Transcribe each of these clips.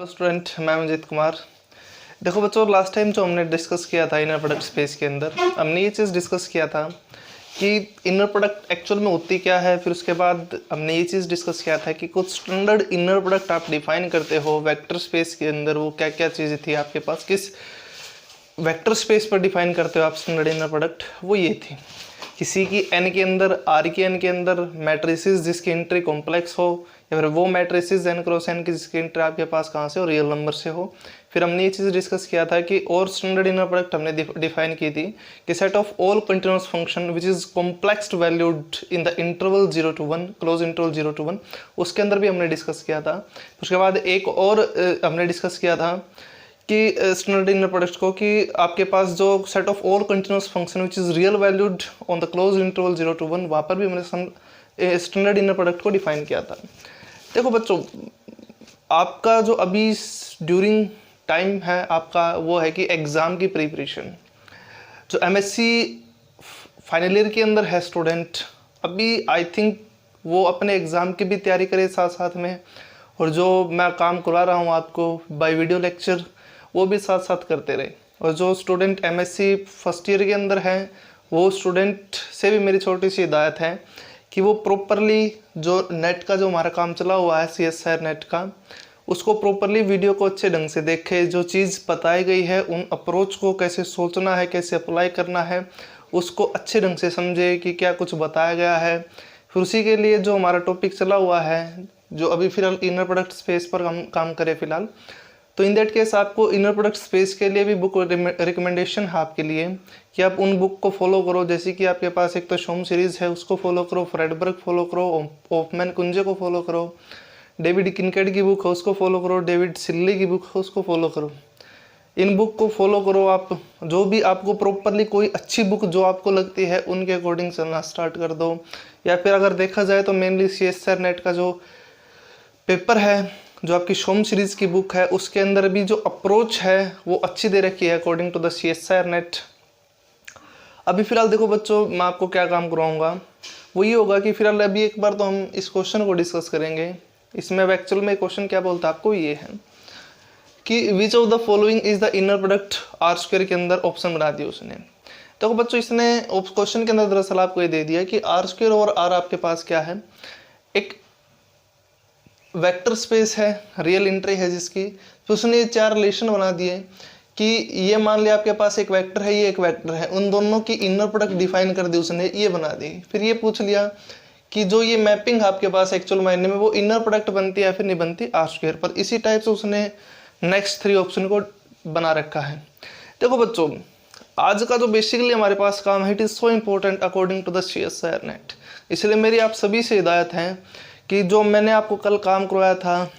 Hello student, मैं मंजीत कुमार। देखो बच्चों, लास्ट टाइम जो हमने डिस्कस किया था इनर प्रोडक्ट स्पेस के अंदर, हमने ये चीज़ डिस्कस किया था कि इनर प्रोडक्ट एक्चुअल में होती क्या है। फिर उसके बाद हमने ये चीज़ डिस्कस किया था कि कुछ स्टैंडर्ड इनर प्रोडक्ट आप डिफाइन करते हो वेक्टर स्पेस के अंदर, वो क्या क्या चीज़ें थी आपके पास, किस वेक्टर स्पेस पर डिफाइन करते हो आप स्टैंडर्ड इनर प्रोडक्ट, वो ये थी। किसी की एन के अंदर, आर की एन के अंदर मैट्रिसेस जिसकी एंट्री कॉम्प्लेक्स हो, या फिर वो मैट्रिसेस एन क्रॉस एन की जिसकी एंट्री आपके पास कहाँ से हो, रियल नंबर से हो। फिर हमने ये चीज़ डिस्कस किया था कि और स्टैंडर्ड इनर प्रोडक्ट हमने डिफाइन की थी कि set of all continuous function which is complex valued in the interval 0 to 1, close interval 0 to 1, उसके अंदर भी हमने डिस्कस किया था। उसके बाद एक और हमने डिस्कस किया था कि स्टैंडर्ड इनर प्रोडक्ट को कि आपके पास जो set of all continuous function which is real valued on the close interval 0 to 1, वहाँ पर भी हमने स्टैंडर्ड इनर प्रोडक्ट को डिफाइन किया था। देखो बच्चों, आपका जो अभी ड्यूरिंग टाइम है आपका, वो है कि एग्ज़ाम की प्रिपरेशन। जो एमएससी फाइनल ईयर के अंदर है स्टूडेंट, अभी आई थिंक वो अपने एग्ज़ाम की भी तैयारी करे साथ साथ में, और जो मैं काम करवा रहा हूँ आपको बाय वीडियो लेक्चर, वो भी साथ साथ करते रहे। और जो स्टूडेंट एमएससी फर्स्ट ईयर के अंदर हैं, वो स्टूडेंट से भी मेरी छोटी सी हिदायत है कि वो प्रॉपरली जो नेट का जो हमारा काम चला हुआ है CSIR नेट का, उसको प्रॉपरली वीडियो को अच्छे ढंग से देखे। जो चीज़ बताई गई है उन अप्रोच को कैसे सोचना है, कैसे अप्लाई करना है, उसको अच्छे ढंग से समझे कि क्या कुछ बताया गया है। फिर उसी के लिए जो हमारा टॉपिक चला हुआ है, जो अभी फिलहाल इनर प्रोडक्ट स्पेस पर हम काम करें फिलहाल, तो इन दैट केस आपको इनर प्रोडक्ट स्पेस के लिए भी बुक रिकमेंडेशन है आपके लिए कि आप उन बुक को फॉलो करो। जैसे कि आपके पास एक तो शोम सीरीज़ है, उसको फॉलो करो, फ्रेडबर्ग फॉलो करो, होफमैन कुंजे को फॉलो करो, डेविड किनकेड की बुक है उसको फॉलो करो, डेविड सिल्ली की बुक है उसको फॉलो करो। इन बुक को फॉलो करो आप। जो भी आपको प्रॉपरली कोई अच्छी बुक जो आपको लगती है उनके अकॉर्डिंग चलना स्टार्ट कर दो। या फिर अगर देखा जाए तो मेनली CSIR नेट का जो पेपर है, जो आपकी शोम सीरीज़ की बुक है, उसके अंदर भी जो अप्रोच है वो अच्छी दे रखी है according to the CSIR NET. अभी फिलहाल देखो बच्चों, मैं आपको क्या काम करवाऊंगा वो ये होगा कि फिलहाल अभी एक बार तो हम इस क्वेश्चन को डिस्कस करेंगे। इसमें एक्चुअल में क्वेश्चन क्या बोलता है आपको, ये है कि which of the following is the inner product R square के अंदर ऑप्शन बना दिया उसने। देखो बच्चों, इसने क्वेश्चन के अंदर दरअसल आपको ये दे दिया कि आर स्क्वायर और आर आपके पास क्या है, एक वेक्टर स्पेस है, रियल एंट्री है जिसकी। तो उसने ये चार रिलेशन बना दिए कि ये मान लिया आपके पास एक वेक्टर है, ये एक वेक्टर है, उन दोनों की इनर प्रोडक्ट डिफाइन कर दी उसने, ये बना दी। फिर ये पूछ लिया कि जो ये मैपिंग आपके पास एक्चुअल मायने में वो इनर प्रोडक्ट बनती है या फिर नहीं बनती आर स्क्वायर पर। इसी टाइप से उसने नेक्स्ट 3 ऑप्शन को बना रखा है। देखो बच्चों, आज का जो बेसिकली हमारे पास काम है, it is so important according to the CSIR NET. इसलिए मेरी आप सभी से हिदायत है कि जो मैंने आपको कल काम करवाया था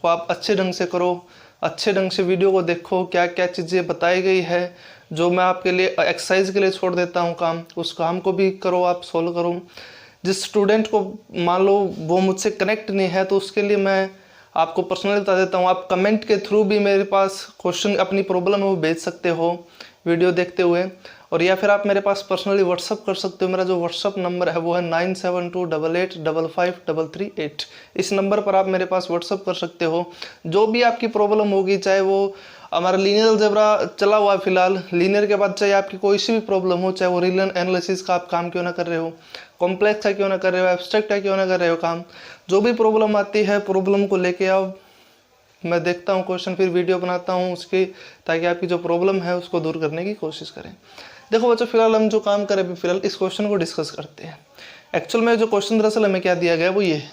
वो आप अच्छे ढंग से करो, अच्छे ढंग से वीडियो को देखो, क्या क्या चीज़ें बताई गई है। जो मैं आपके लिए एक्सरसाइज के लिए छोड़ देता हूँ काम, उस काम को भी करो, आप सोल्व करो। जिस स्टूडेंट को मान लो वो मुझसे कनेक्ट नहीं है, तो उसके लिए मैं आपको पर्सनली बता देता हूँ, आप कमेंट के थ्रू भी मेरे पास क्वेश्चन, अपनी प्रॉब्लम है वो भेज सकते हो वीडियो देखते हुए। और या फिर आप मेरे पास पर्सनली व्हाट्सअप कर सकते हो। मेरा जो व्हाट्सअप नंबर है वो है 9728855338। इस नंबर पर आप मेरे पास व्हाट्सअप कर सकते हो। जो भी आपकी प्रॉब्लम होगी, चाहे वो हमारा लीनियर अलजेब्रा चला हुआ है फिलहाल, लीनियर के बाद चाहे आपकी कोई सी भी प्रॉब्लम हो, चाहे वो रीजनल एनालिसिस का आप काम क्यों ना कर रहे हो, कॉम्प्लेक्स है क्यों ना कर रहे हो, एब्स्ट्रैक्ट है क्यों ना कर रहे हो काम, जो भी प्रॉब्लम आती है प्रॉब्लम को लेके आओ। मैं देखता हूँ क्वेश्चन, फिर वीडियो बनाता हूँ उसकी, ताकि आपकी जो प्रॉब्लम है उसको दूर करने की कोशिश करें। देखो बच्चों, फिलहाल हम जो काम करें, फिलहाल इस क्वेश्चन को डिस्कस करते हैं। एक्चुअल में जो क्वेश्चन दरअसल हमें क्या दिया गया वो ये है।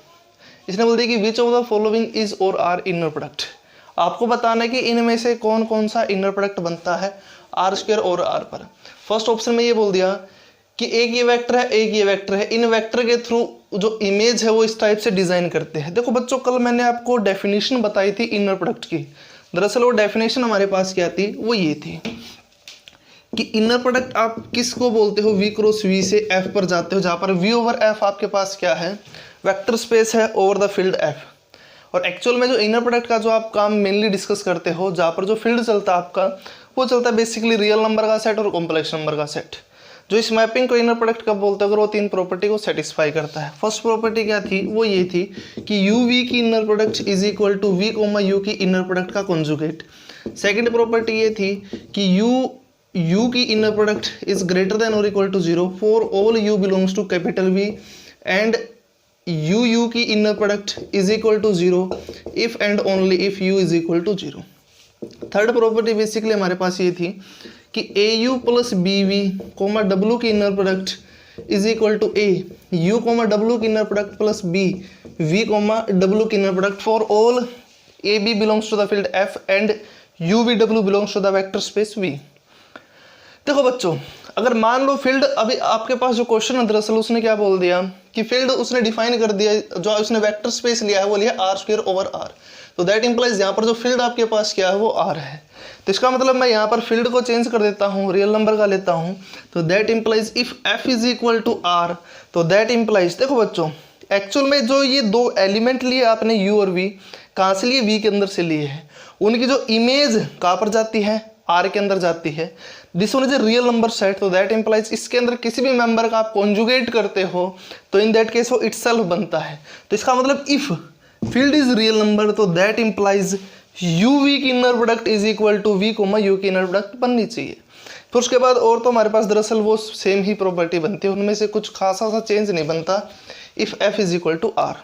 इसने बोल दिया कि which of the following is और आर इनर प्रोडक्ट। आपको बताना है कि इनमें से कौन कौन सा इनर प्रोडक्ट बनता है आर स्क्वायर और आर पर। फर्स्ट ऑप्शन में ये बोल दिया कि एक ये वेक्टर है, एक ये वेक्टर है, इन वेक्टर के थ्रू जो इमेज है वो इस टाइप से डिजाइन करते हैं। देखो बच्चों, कल मैंने आपको डेफिनेशन बताई थी इनर प्रोडक्ट की। दरअसल वो डेफिनेशन हमारे पास क्या थी, वो ये थी कि इनर प्रोडक्ट आप किसको बोलते हो, V क्रॉस V से F पर जाते हो, जहाँ पर V ओवर F आपके पास क्या है, वेक्टर स्पेस है ओवर द फील्ड F। और एक्चुअल में जो इनर प्रोडक्ट का जो आप काम मेनली डिस्कस करते हो, जहाँ पर जो फील्ड चलता है आपका, वो चलता है बेसिकली रियल नंबर का सेट और कॉम्प्लेक्स नंबर का सेट। जो इस मैपिंग को इनर प्रोडक्ट कब बोलते हैं, अगर वो तीन प्रॉपर्टी को सेटिस्फाई करता है। फर्स्ट प्रॉपर्टी क्या थी, वो ये थी कि यू वी की inner product is equal to V comma you की इनर प्रोडक्ट का कॉन्जुगेट। सेकंड प्रॉपर्टी ये थी कि यू की inner product is greater than और equal to 0 for all U belongs to capital V and U की inner product is equal to 0 if and only if U is equal to 0। Third property basically हमारे पास ये थी कि ए you plus B V comma W की inner product is equal to A U comma W की inner product plus B V comma W की inner product for all A B belongs to the field F and U V W belongs to the vector space V. देखो बच्चों, अगर मान लो field, अभी आपके पास जो question है दरअसल उसने क्या बोल दिया कि फील्ड उसने डिफाइन कर दिया, जो उसने वेक्टर स्पेस लिया है वो लिया आर स्क्वायर ओवर आर। तो दैट इंप्लाइज यहाँ पर जो फील्ड आपके पास क्या है वो आर है। तो इसका मतलब मैं यहाँ पर फील्ड को चेंज कर देता हूँ, रियल नंबर का लेता हूँ। तो that implies if F is equal to R, तो दैट इंप्लाइज, देखो बच्चों एक्चुअल में जो ये दो एलिमेंट लिए आपने यू और वी, कहाँ से लिए, वी के अंदर से लिए हैं। उनकी जो इमेज कहाँ पर जाती है, आर के अंदर जाती है। This one is a real number set, तो दैट इंप्लाइज इसके अंदर किसी भी मेंबर का आप कॉन्जुगेट करते हो तो इन दैट केस वो इटसेल्फ बनता है। तो इसका मतलब if field is real number तो दैट इंप्लाइज यू वी की inner product is equal to V comma you की इनर प्रोडक्ट बननी चाहिए। फिर उसके बाद और तो हमारे पास दरअसल वो सेम ही प्रॉपर्टी बनती है, उनमें से कुछ खासा सा चेंज नहीं बनता if F is equal to R.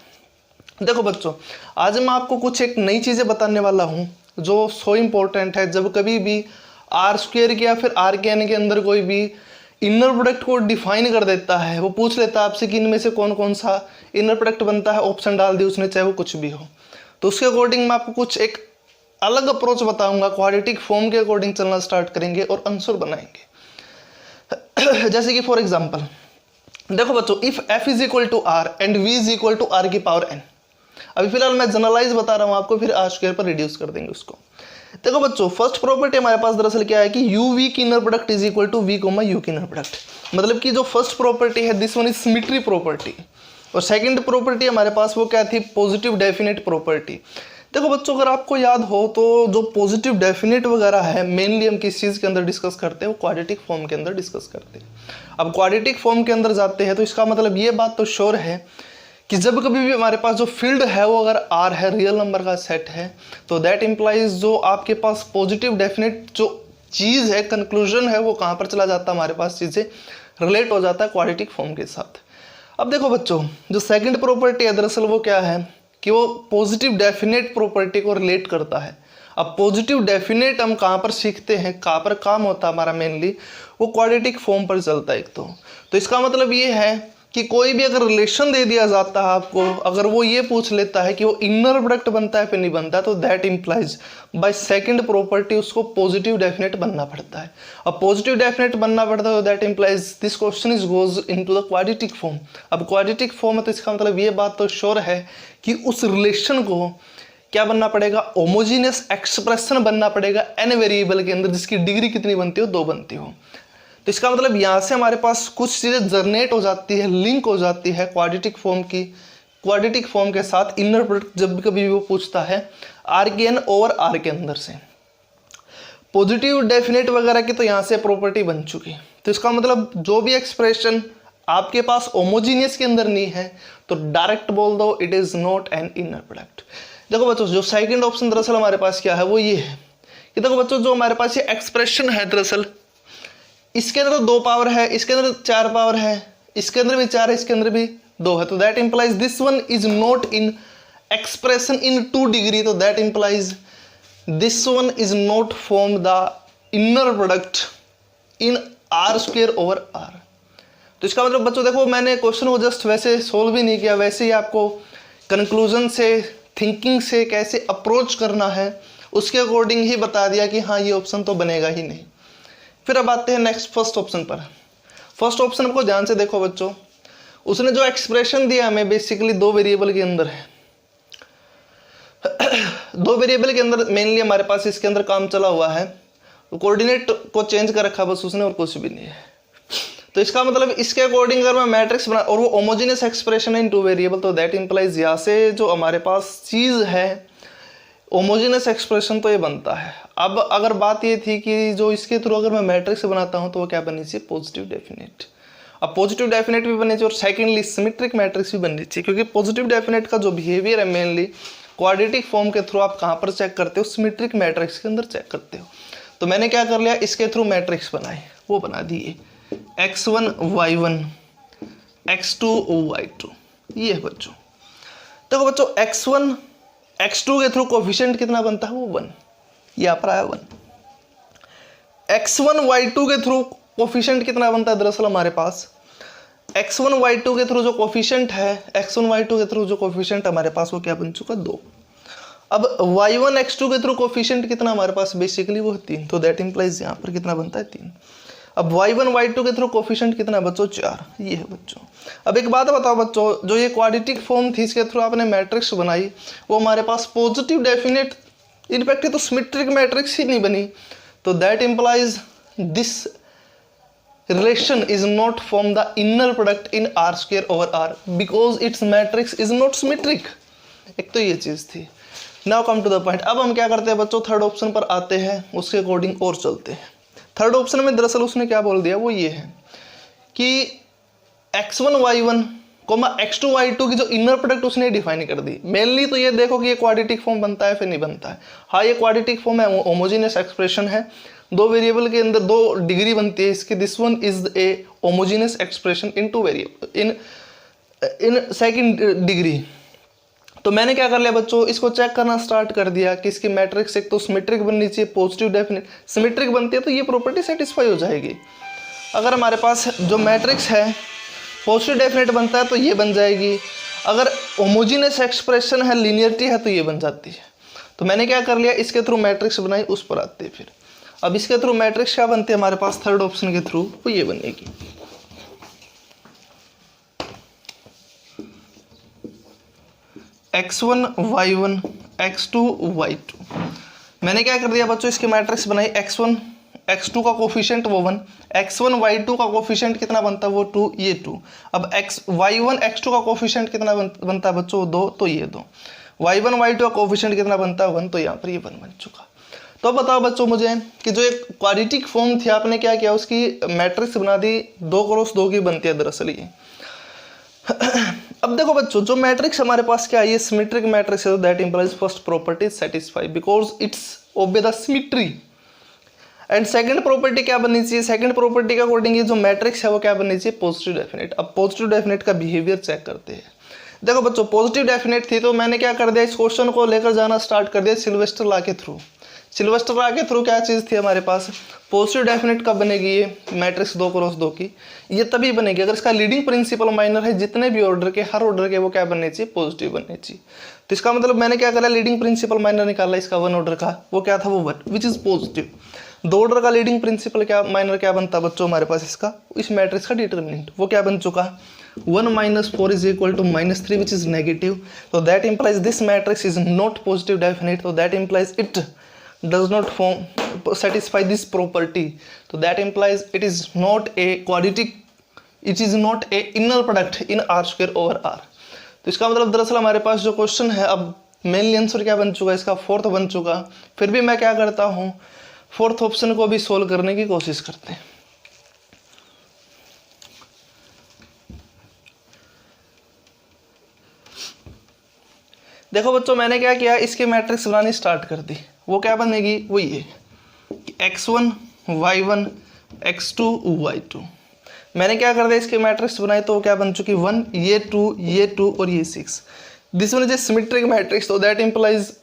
देखो बच्चों, आज मैं आपको कुछ एक नई चीज़ें बताने वाला हूँ जो सो इम्पोर्टेंट है। जब कभी भी आर स्क्वेयर के या फिर आर के एन के अंदर कोई भी इनर प्रोडक्ट को डिफाइन कर देता है, वो पूछ लेता है आपसे कि इनमें से कौन कौन सा इनर प्रोडक्ट बनता है, ऑप्शन डाल दिए उसने, चाहे वो कुछ भी हो। तो उसके अकॉर्डिंग मैं आपको कुछ एक अलग अप्रोच बताऊंगा, क्वाड्रेटिक फॉर्म के अकॉर्डिंग चलना स्टार्ट करेंगे और आंसर बनाएंगे। जैसे कि फॉर एग्जांपल देखो बच्चों, if F is equal to R and V is equal to R की पावर एन। अभी फिलहाल मैं जनरलाइज बता रहा हूँ आपको, फिर आर स्क्वायर पर रिड्यूस कर देंगे उसको। देखो बच्चों, फर्स्ट प्रॉपर्टी हमारे पास दरअसल क्या है कि यू वी की inner product is equal to V comma you की इनर प्रोडक्ट। मतलब कि जो फर्स्ट प्रॉपर्टी है this one is symmetry property, और सेकंड प्रॉपर्टी हमारे पास वो क्या थी, पॉजिटिव डेफिनेट प्रॉपर्टी। देखो बच्चों, अगर आपको याद हो तो जो पॉजिटिव डेफिनेट वगैरह है मेनली हम किस चीज़ के अंदर डिस्कस करते हैं, वो क्वाड्रेटिक फॉर्म के अंदर डिस्कस करते हैं। अब क्वाड्रेटिक फॉर्म के अंदर जाते हैं तो इसका मतलब ये बात तो श्योर है कि जब कभी भी हमारे पास जो फील्ड है वो अगर आर है, रियल नंबर का सेट है, तो दैट इंप्लाइज जो आपके पास पॉजिटिव डेफिनेट जो चीज़ है, कंक्लूजन है, वो कहाँ पर चला जाता है, हमारे पास चीज़ें रिलेट हो जाता है क्वाड्रेटिक फॉर्म के साथ। अब देखो बच्चों, जो सेकंड प्रॉपर्टी है दरअसल वो क्या है कि वो पॉजिटिव डेफिनेट प्रॉपर्टी को रिलेट करता है। अब पॉजिटिव डेफिनेट हम कहाँ पर सीखते हैं, कहाँ पर काम होता है हमारा मेनली, वो क्वाड्रेटिक फॉर्म पर चलता है एक तो इसका मतलब ये है कि कोई भी अगर रिलेशन दे दिया जाता है आपको, अगर वो ये पूछ लेता है कि वो इनर प्रोडक्ट बनता है फिर नहीं बनता, तो that implies by second property उसको पॉजिटिव डेफिनेट बनना पड़ता है। अब पॉजिटिव डेफिनेट बनना पड़ता है तो that implies this question is goes into the quadratic form. अब क्वाड्रेटिक फॉर्म है तो इसका मतलब ये बात तो श्योर है कि उस रिलेशन को क्या बनना पड़ेगा, होमोजीनियस एक्सप्रेशन बनना पड़ेगा एन वेरिएबल के अंदर, जिसकी डिग्री कितनी बनती हो, 2 बनती हो। तो इसका मतलब यहाँ से हमारे पास कुछ चीज़ें जनरेट हो जाती है, लिंक हो जाती है क्वाड्रेटिक फॉर्म की, क्वाड्रेटिक फॉर्म के साथ इनर प्रोडक्ट जब भी कभी भी वो पूछता है आर के एन ओवर आर के अंदर से। पॉजिटिव डेफिनेट वगैरह की तो यहाँ से प्रॉपर्टी बन चुकी। तो इसका मतलब जो भी एक्सप्रेशन आपके पास होमोजीनियस के अंदर नहीं है तो डायरेक्ट बोल दो it is not an inner product. देखो बच्चों, जो सेकंड ऑप्शन दरअसल हमारे पास क्या है वो ये है कि देखो बच्चों, जो हमारे पास ये एक्सप्रेशन है दरअसल इसके अंदर तो 2 पावर है, इसके अंदर 4 पावर है, इसके अंदर भी 4 है, इसके अंदर भी 2 है। तो that implies this one is not in expression in 2 degree, तो that implies this one is not form the inner product in R square over R. तो इसका मतलब बच्चों देखो, मैंने क्वेश्चन को जस्ट वैसे सोल्व ही नहीं किया, वैसे ही आपको कंक्लूजन से, थिंकिंग से कैसे अप्रोच करना है उसके अकॉर्डिंग ही बता दिया कि हाँ ये ऑप्शन तो बनेगा ही नहीं। फिर अब आते हैं नेक्स्ट फर्स्ट ऑप्शन पर। फर्स्ट ऑप्शन को ध्यान से देखो बच्चों, उसने जो एक्सप्रेशन दिया हमें बेसिकली 2 वेरिएबल के अंदर है। 2 वेरिएबल के अंदर मेनली हमारे पास इसके अंदर काम चला हुआ है, तो कोऑर्डिनेट को चेंज कर रखा बस उसने और कुछ भी नहीं है। तो इसका मतलब इसके अकॉर्डिंग अगर मैं मैट्रिक्स बना और वो होमोजेनियस एक्सप्रेशन है इन 2 वेरिएबल, तो दैट इंप्लाइज यहाँ से जो हमारे पास चीज़ है होमोजेनियस एक्सप्रेशन तो ये बनता है। अब अगर बात ये थी कि जो इसके थ्रू अगर मैं मैट्रिक्स बनाता हूँ तो वो क्या बननी चाहिए, पॉजिटिव डेफिनेट। अब पॉजिटिव डेफिनेट भी बननी चाहिए और सेकेंडली सिमेट्रिक मैट्रिक्स भी बननी चाहिए, क्योंकि पॉजिटिव डेफिनेट का जो बिहेवियर है मेनली क्वाड्रेटिक फॉर्म के थ्रू आप कहाँ पर चेक करते हो, सिमेट्रिक मैट्रिक्स के अंदर चेक करते हो। तो मैंने क्या कर लिया, इसके थ्रू मैट्रिक्स बनाए, वो बना दिए x1 y1 x2 y2। ये है बच्चों। देखो बच्चों x1 x2 के थ्रू कोफिशिएंट कितना बनता है, वो 1, यहाँ पर आया 1। x1 y2 के थ्रू कोफिशिएंट कितना बनता है, दरअसल हमारे पास x1 y2 के थ्रू जो कोफिशिएंट है, x1 y2 के थ्रू जो कोफिशिएंट हमारे पास वो क्या बन चुका, 2। अब y1 x2 के थ्रू कोफिशिएंट कितना हमारे पास, बेसिकली वो है 3, तो दैट इंप्लाइज यहाँ पर कितना बनता है, 3। अब y1 y2 के थ्रू कोफिशिएंट कितना बच्चों, 4। ये है बच्चों। अब एक बात बताओ बच्चों, जो ये क्वाड्रेटिक फॉर्म थी इसके थ्रू आपने मैट्रिक्स बनाई, वो हमारे पास पॉजिटिव डेफिनेट, इनफैक्ट तो सिमेट्रिक मैट्रिक्स ही नहीं बनी, तो that implies this relation is not from the inner product in r square over r because its matrix is not symmetric। एक तो ये चीज थी। Now come to the point। अब हम क्या करते हैं बच्चों, थर्ड ऑप्शन पर आते हैं, उसके अकॉर्डिंग और चलते हैं। थर्ड ऑप्शन में दरअसल उसने क्या बोल दिया, वो ये है कि x1 y1 x2 y2 की जो इनर प्रोडक्ट उसने डिफाइन कर दी। मेनली तो ये देखो कि ये क्वाड्रेटिक फॉर्म बनता है फिर नहीं बनता है। हाँ ये क्वाड्रेटिक फॉर्म है, होमोजेनियस एक्सप्रेशन है, 2 वेरिएबल के अंदर 2 डिग्री बनती है इसकी। This one is A homogeneous expression in 2 variable in second degree. तो मैंने क्या कर लिया बच्चों, इसको चेक करना स्टार्ट कर दिया कि इसकी मैट्रिक्स एक तो सिमेट्रिक बननी चाहिए, पॉजिटिव डेफिनेट। सिमेट्रिक बनती है तो ये प्रॉपर्टी सेटिस्फाई हो जाएगी। अगर हमारे पास जो मैट्रिक्स है पॉजिटिव डेफिनेट बनता है तो ये बन जाएगी। अगर होमोजेनियस एक्सप्रेशन है, लीनियरिटी है, तो ये बन जाती है। तो मैंने क्या कर लिया, इसके थ्रू मैट्रिक्स बनाई, उस पर आते हैं फिर। अब इसके थ्रू मैट्रिक्स क्या बनती है हमारे पास, थर्ड ऑप्शन के थ्रू वो ये बनेगी। x1 y1 x2 y2। मैंने क्या कर दिया बच्चों, इसकी मैट्रिक्स बनाई, x1 x2 का कोफिशिएंट वो 1, x1 y2 का कोफिशिएंट कितना बनता है वो 2, ये 2। अब y1 x2 का कोफिशिएंट कितना बनता है बच्चों, 2, तो ये 2। y1 y2 का कोफिशिएंट कितना बनता है 1, तो यहाँ पर ये 1 बन चुका। तो बताओ बच्चों मुझे कि जो एक क्वाड्रेटिक फॉर्म थी आपने क्या किया, उसकी मैट्रिक्स बना दी, 2 क्रॉस 2 की बनती है दरअसल ये। अब देखो बच्चों जो मैट्रिक्स हमारे पास क्या है, ये सिमेट्रिक मैट्रिक्स है, that implies first property satisfy because it's obey the symmetry. And second property क्या बननी चाहिए, सेकंड प्रॉपर्टी के अकॉर्डिंग ये जो मैट्रिक्स है वो क्या बननी चाहिए, पॉजिटिव डेफिनेट। अब पॉजिटिव डेफिनेट का बिहेवियर चेक करते हैं। देखो बच्चों पॉजिटिव डेफिनेट थी तो मैंने क्या कर दिया, इस क्वेश्चन को लेकर जाना स्टार्ट कर दिया सिल्वेस्टर लॉ के थ्रू। सिल्वेस्टर लॉ के थ्रू क्या चीज़ थी हमारे पास, पॉजिटिव डेफिनेट कब बनेगी, ये मैट्रिक्स 2 क्रॉस 2 की, ये तभी बनेगी अगर इसका लीडिंग प्रिंसिपल माइनर है, जितने भी ऑर्डर के, हर ऑर्डर के वो क्या बनने चाहिए, पॉजिटिव बनने चाहिए। तो इसका मतलब मैंने क्या करा, लीडिंग प्रिंसिपल माइनर निकाला इसका 1 ऑर्डर का, वो क्या था, वो 1 विच इज पॉजिटिव। 2 ऑर्डर का लीडिंग प्रिंसिपल क्या माइनर क्या बनता बच्चों हमारे पास, इसका इस मैट्रिक्स का डिटर्मिनेंट वो क्या बन चुका, 1 - 4 is equal to -3 which is negative. तो that implies this matrix is not positive definite, तो that implies it does not satisfy this property, so that implies it is not a quadratic, it is not a inner product in r square over r। तो इसका मतलब दरअसल हमारे पास जो question है, अब mainly answer क्या बन चुका है इसका, 4th बन चुका। फिर भी मैं क्या करता हूँ, 4th ऑप्शन को भी सोल्व करने की कोशिश करते हैं। देखो बच्चों मैंने क्या किया, इसकी मैट्रिक्स बनानी स्टार्ट कर दी, वो क्या बनेगी, वो ये x1 y1 x2 y2। मैंने क्या कर दिया, इसकी मैट्रिक्स बनाई तो वो क्या बन चुकी, 1, ये 2 और ये 6। This one is a symmetric matrix, तो that implies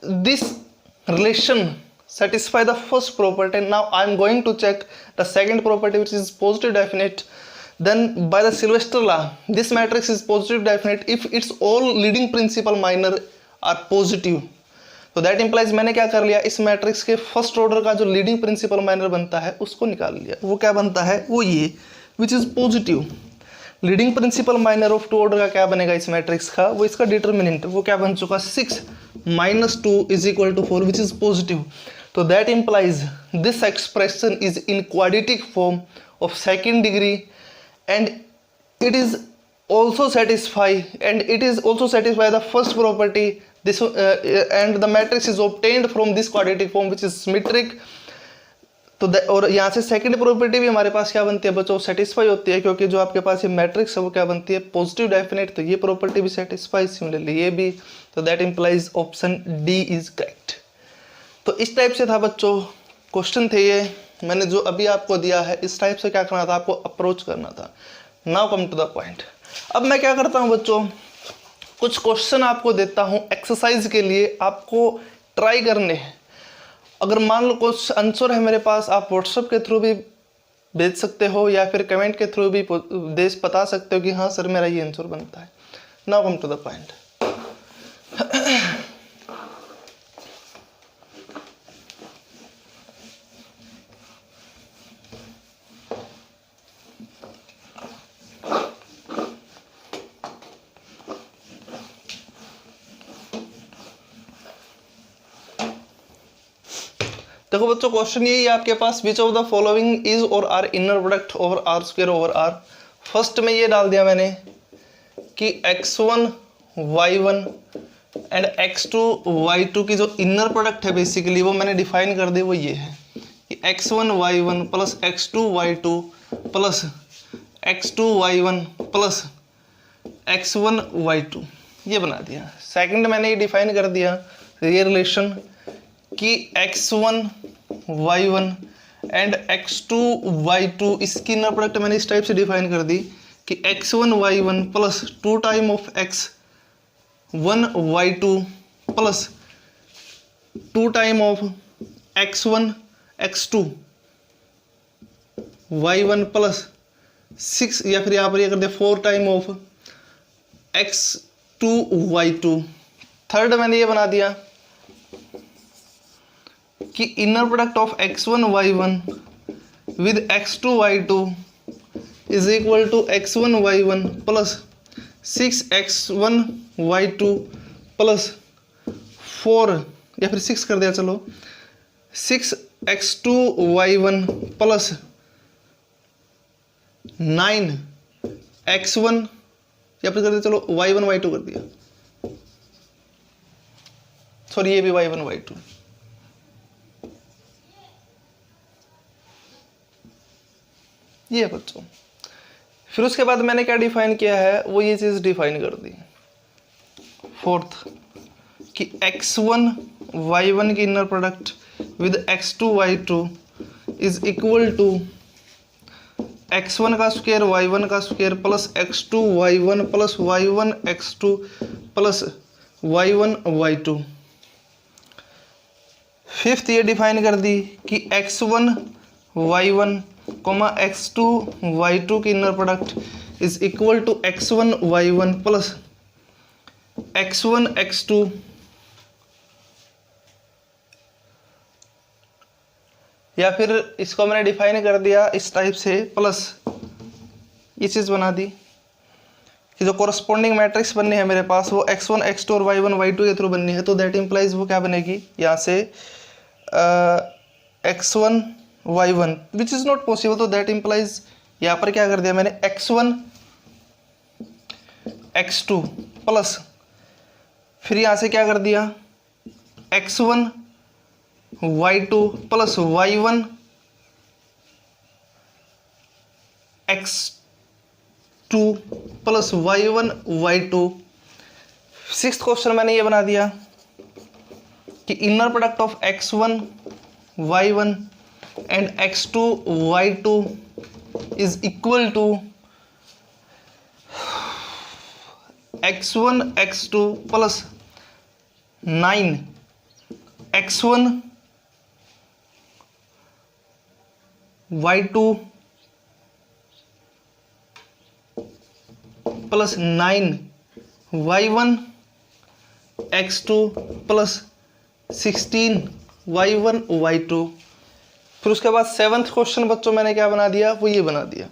this relation satisfy the first property। Now I am going to check the second property which is positive definite। Then by the Sylvester law this matrix is positive definite if its all leading principal minor are positive। तो that implies मैंने क्या कर लिया, इस matrix के first order का जो leading principal minor बनता है उसको निकाल लिया, वो क्या बनता है, वो ये which is positive. Leading principal minor of 2 order का क्या बनेगा इस मैट्रिक्स का, वो इसका डिटर्मिनेंट वो क्या बन चुका, 6 - 2 is equal to 4 which is positive. तो that implies this expression is in quadratic form of second degree and it is also satisfy the first property this and the matrix is obtained from this quadratic form which is symmetric. तो और यहाँ से second property भी हमारे पास क्या बनती है बच्चों, सेटिस्फाई होती है, क्योंकि जो आपके पास ये मैट्रिक्स है वो क्या बनती है, पॉजिटिव डेफिनेट। तो ये प्रॉपर्टी भी सेटिस्फाई, सिमिलरली ये भी। तो that implies option D is correct. तो इस टाइप से था बच्चों क्वेश्चन थे ये, मैंने जो अभी आपको दिया है इस टाइप से क्या करना था, आपको अप्रोच करना था। Now come to the point. अब मैं क्या करता हूँ बच्चों, कुछ क्वेश्चन आपको देता हूँ एक्सरसाइज के लिए, आपको ट्राई करने हैं। अगर मान लो कुछ आंसर है मेरे पास, आप व्हाट्सएप के थ्रू भी भेज सकते हो या फिर कमेंट के थ्रू भी बता सकते हो कि हाँ सर मेरा ये आंसर बनता है। Now come to the point. देखो बच्चों क्वेश्चन यही है आपके पास, which of the following is और R inner product over R square over R. First में ये डाल दिया मैंने कि x1 y1 and x2 y2 की जो इनर प्रोडक्ट है बेसिकली वो मैंने डिफाइन कर दी, वो ये है कि x1 y1 plus x2 y2 plus x2 y1 plus x1 y2, ये बना दिया। सेकंड मैंने ये डिफाइन कर दिया ये रिलेशन कि x1 y1 and x2 y2 इसकी इनर प्रोडक्ट मैंने इस टाइप से डिफाइन कर दी कि x1 y1 plus 2 time of x1 y2 plus 2 time of x1 x2 y1 plus 6, या फिर यहाँ पर ये कर दे 4 time of x2 y2। Third मैंने ये बना दिया कि inner product of x1 y1 with x2 y2 is equal to x1 y1 plus 6x1 y2 plus 4, या फिर 6 कर दिया चलो, 6x2 y1 प्लस 9x1, या फिर कर दिया चलो y1 y2 कर दिया, सॉरी ये भी y1 y2। ये बच्चों फिर उसके बाद मैंने क्या डिफाइन किया है, वो ये चीज डिफाइन कर दी। फोर्थ कि x1 y1 की inner product with x2 y2 is equal to x1 का स्क्वायर y1 का square plus x2 y1 plus y1 x2 plus y1 y2। Fifth ये डिफाइन कर दी कि x1 y1 comma x2 y2 की inner product is equal to x1 y1 plus x1 x2 या फिर इसको मैंने डिफाइन कर दिया इस टाइप से, प्लस ये चीज बना दी कि जो कोरस्पॉन्डिंग मैट्रिक्स बननी है मेरे पास वो x1 x2 और y1 y2 के थ्रू बननी है। तो दैट इंप्लाइज वो क्या बनेगी यहाँ से x1 y1 which is not possible. तो दैट इंप्लाइज यहाँ पर क्या कर दिया मैंने x1 x2 प्लस फिर यहाँ से क्या कर दिया x1 y2 plus y1 x2 plus y1 y2। Sixth question मैंने ये बना दिया कि inner product of x1 y1 and x2 y2 is equal to x1 x2 plus 9 x1 y2 plus 9 y1 x2 plus 16 y1 y2। फिर उसके बाद seventh question बच्चों मैंने क्या बना दिया, वो ये बना दिया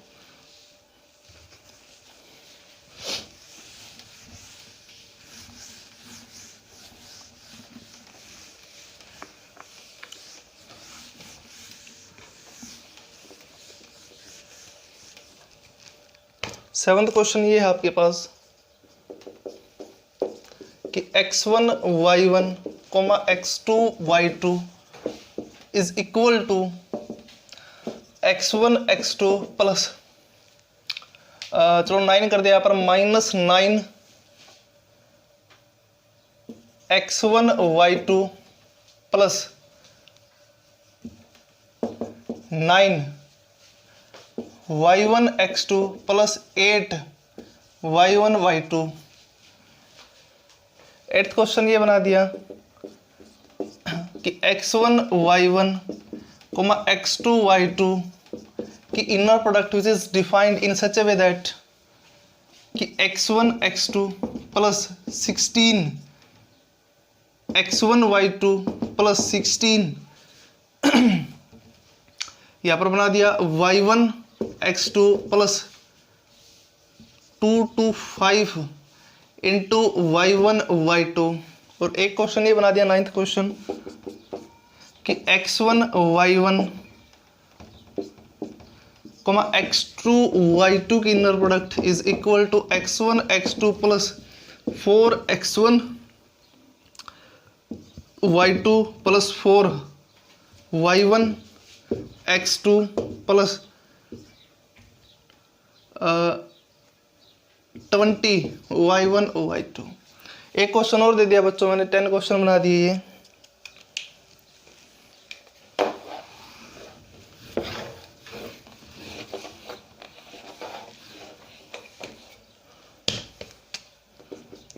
सेवंथ क्वेश्चन ये है आपके पास कि x1 y1 x2 y2 is equal to x1 x2 plus चलो 9 कर दिया यहाँ पर -9 x1 y2 plus 9 y1 x2 plus 8 y1 y2। 8th question ये बना दिया कि x1 y1 x2 y2 की inner product which is defined in such A way that कि x1 x2 plus 16 x1 y2 plus 16 यहाँ पर बना दिया y1 x2 plus 2 to 5 into y1 y2। और एक क्वेश्चन ये बना दिया 9th क्वेश्चन कि x1 y1 x2 y2 की inner product is equal to x1 x2 plus 4 x1 y2 plus 4 y1 x2 plus 20 y1 y2। एक क्वेश्चन और दे दिया बच्चों, मैंने 10 क्वेश्चन बना दिए ये।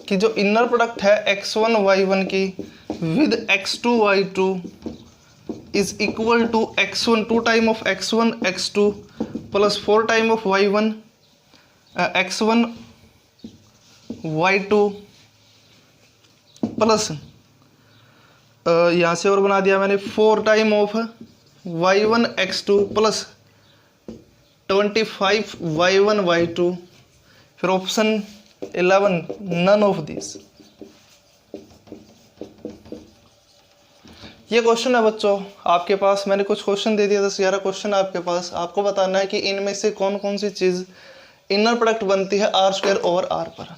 कि जो इनर प्रोडक्ट है x1 y1 की with x2 y2 is equal to x1 2 time of x1 x2 plus 4 time of y1 x1 y2 plus यहाँ से और बना दिया मैंने 4 time of y1 x2 plus 25 y1 y2। फिर ऑप्शन 11 नन ऑफ दिस। ये question है बच्चों आपके पास, मैंने कुछ क्वेश्चन दे दिया 10-11 क्वेश्चन आपके पास। आपको बताना है कि इनमें से कौन कौन सी चीज़ इनर प्रोडक्ट बनती है आर स्क्वायर ओवर आर पर।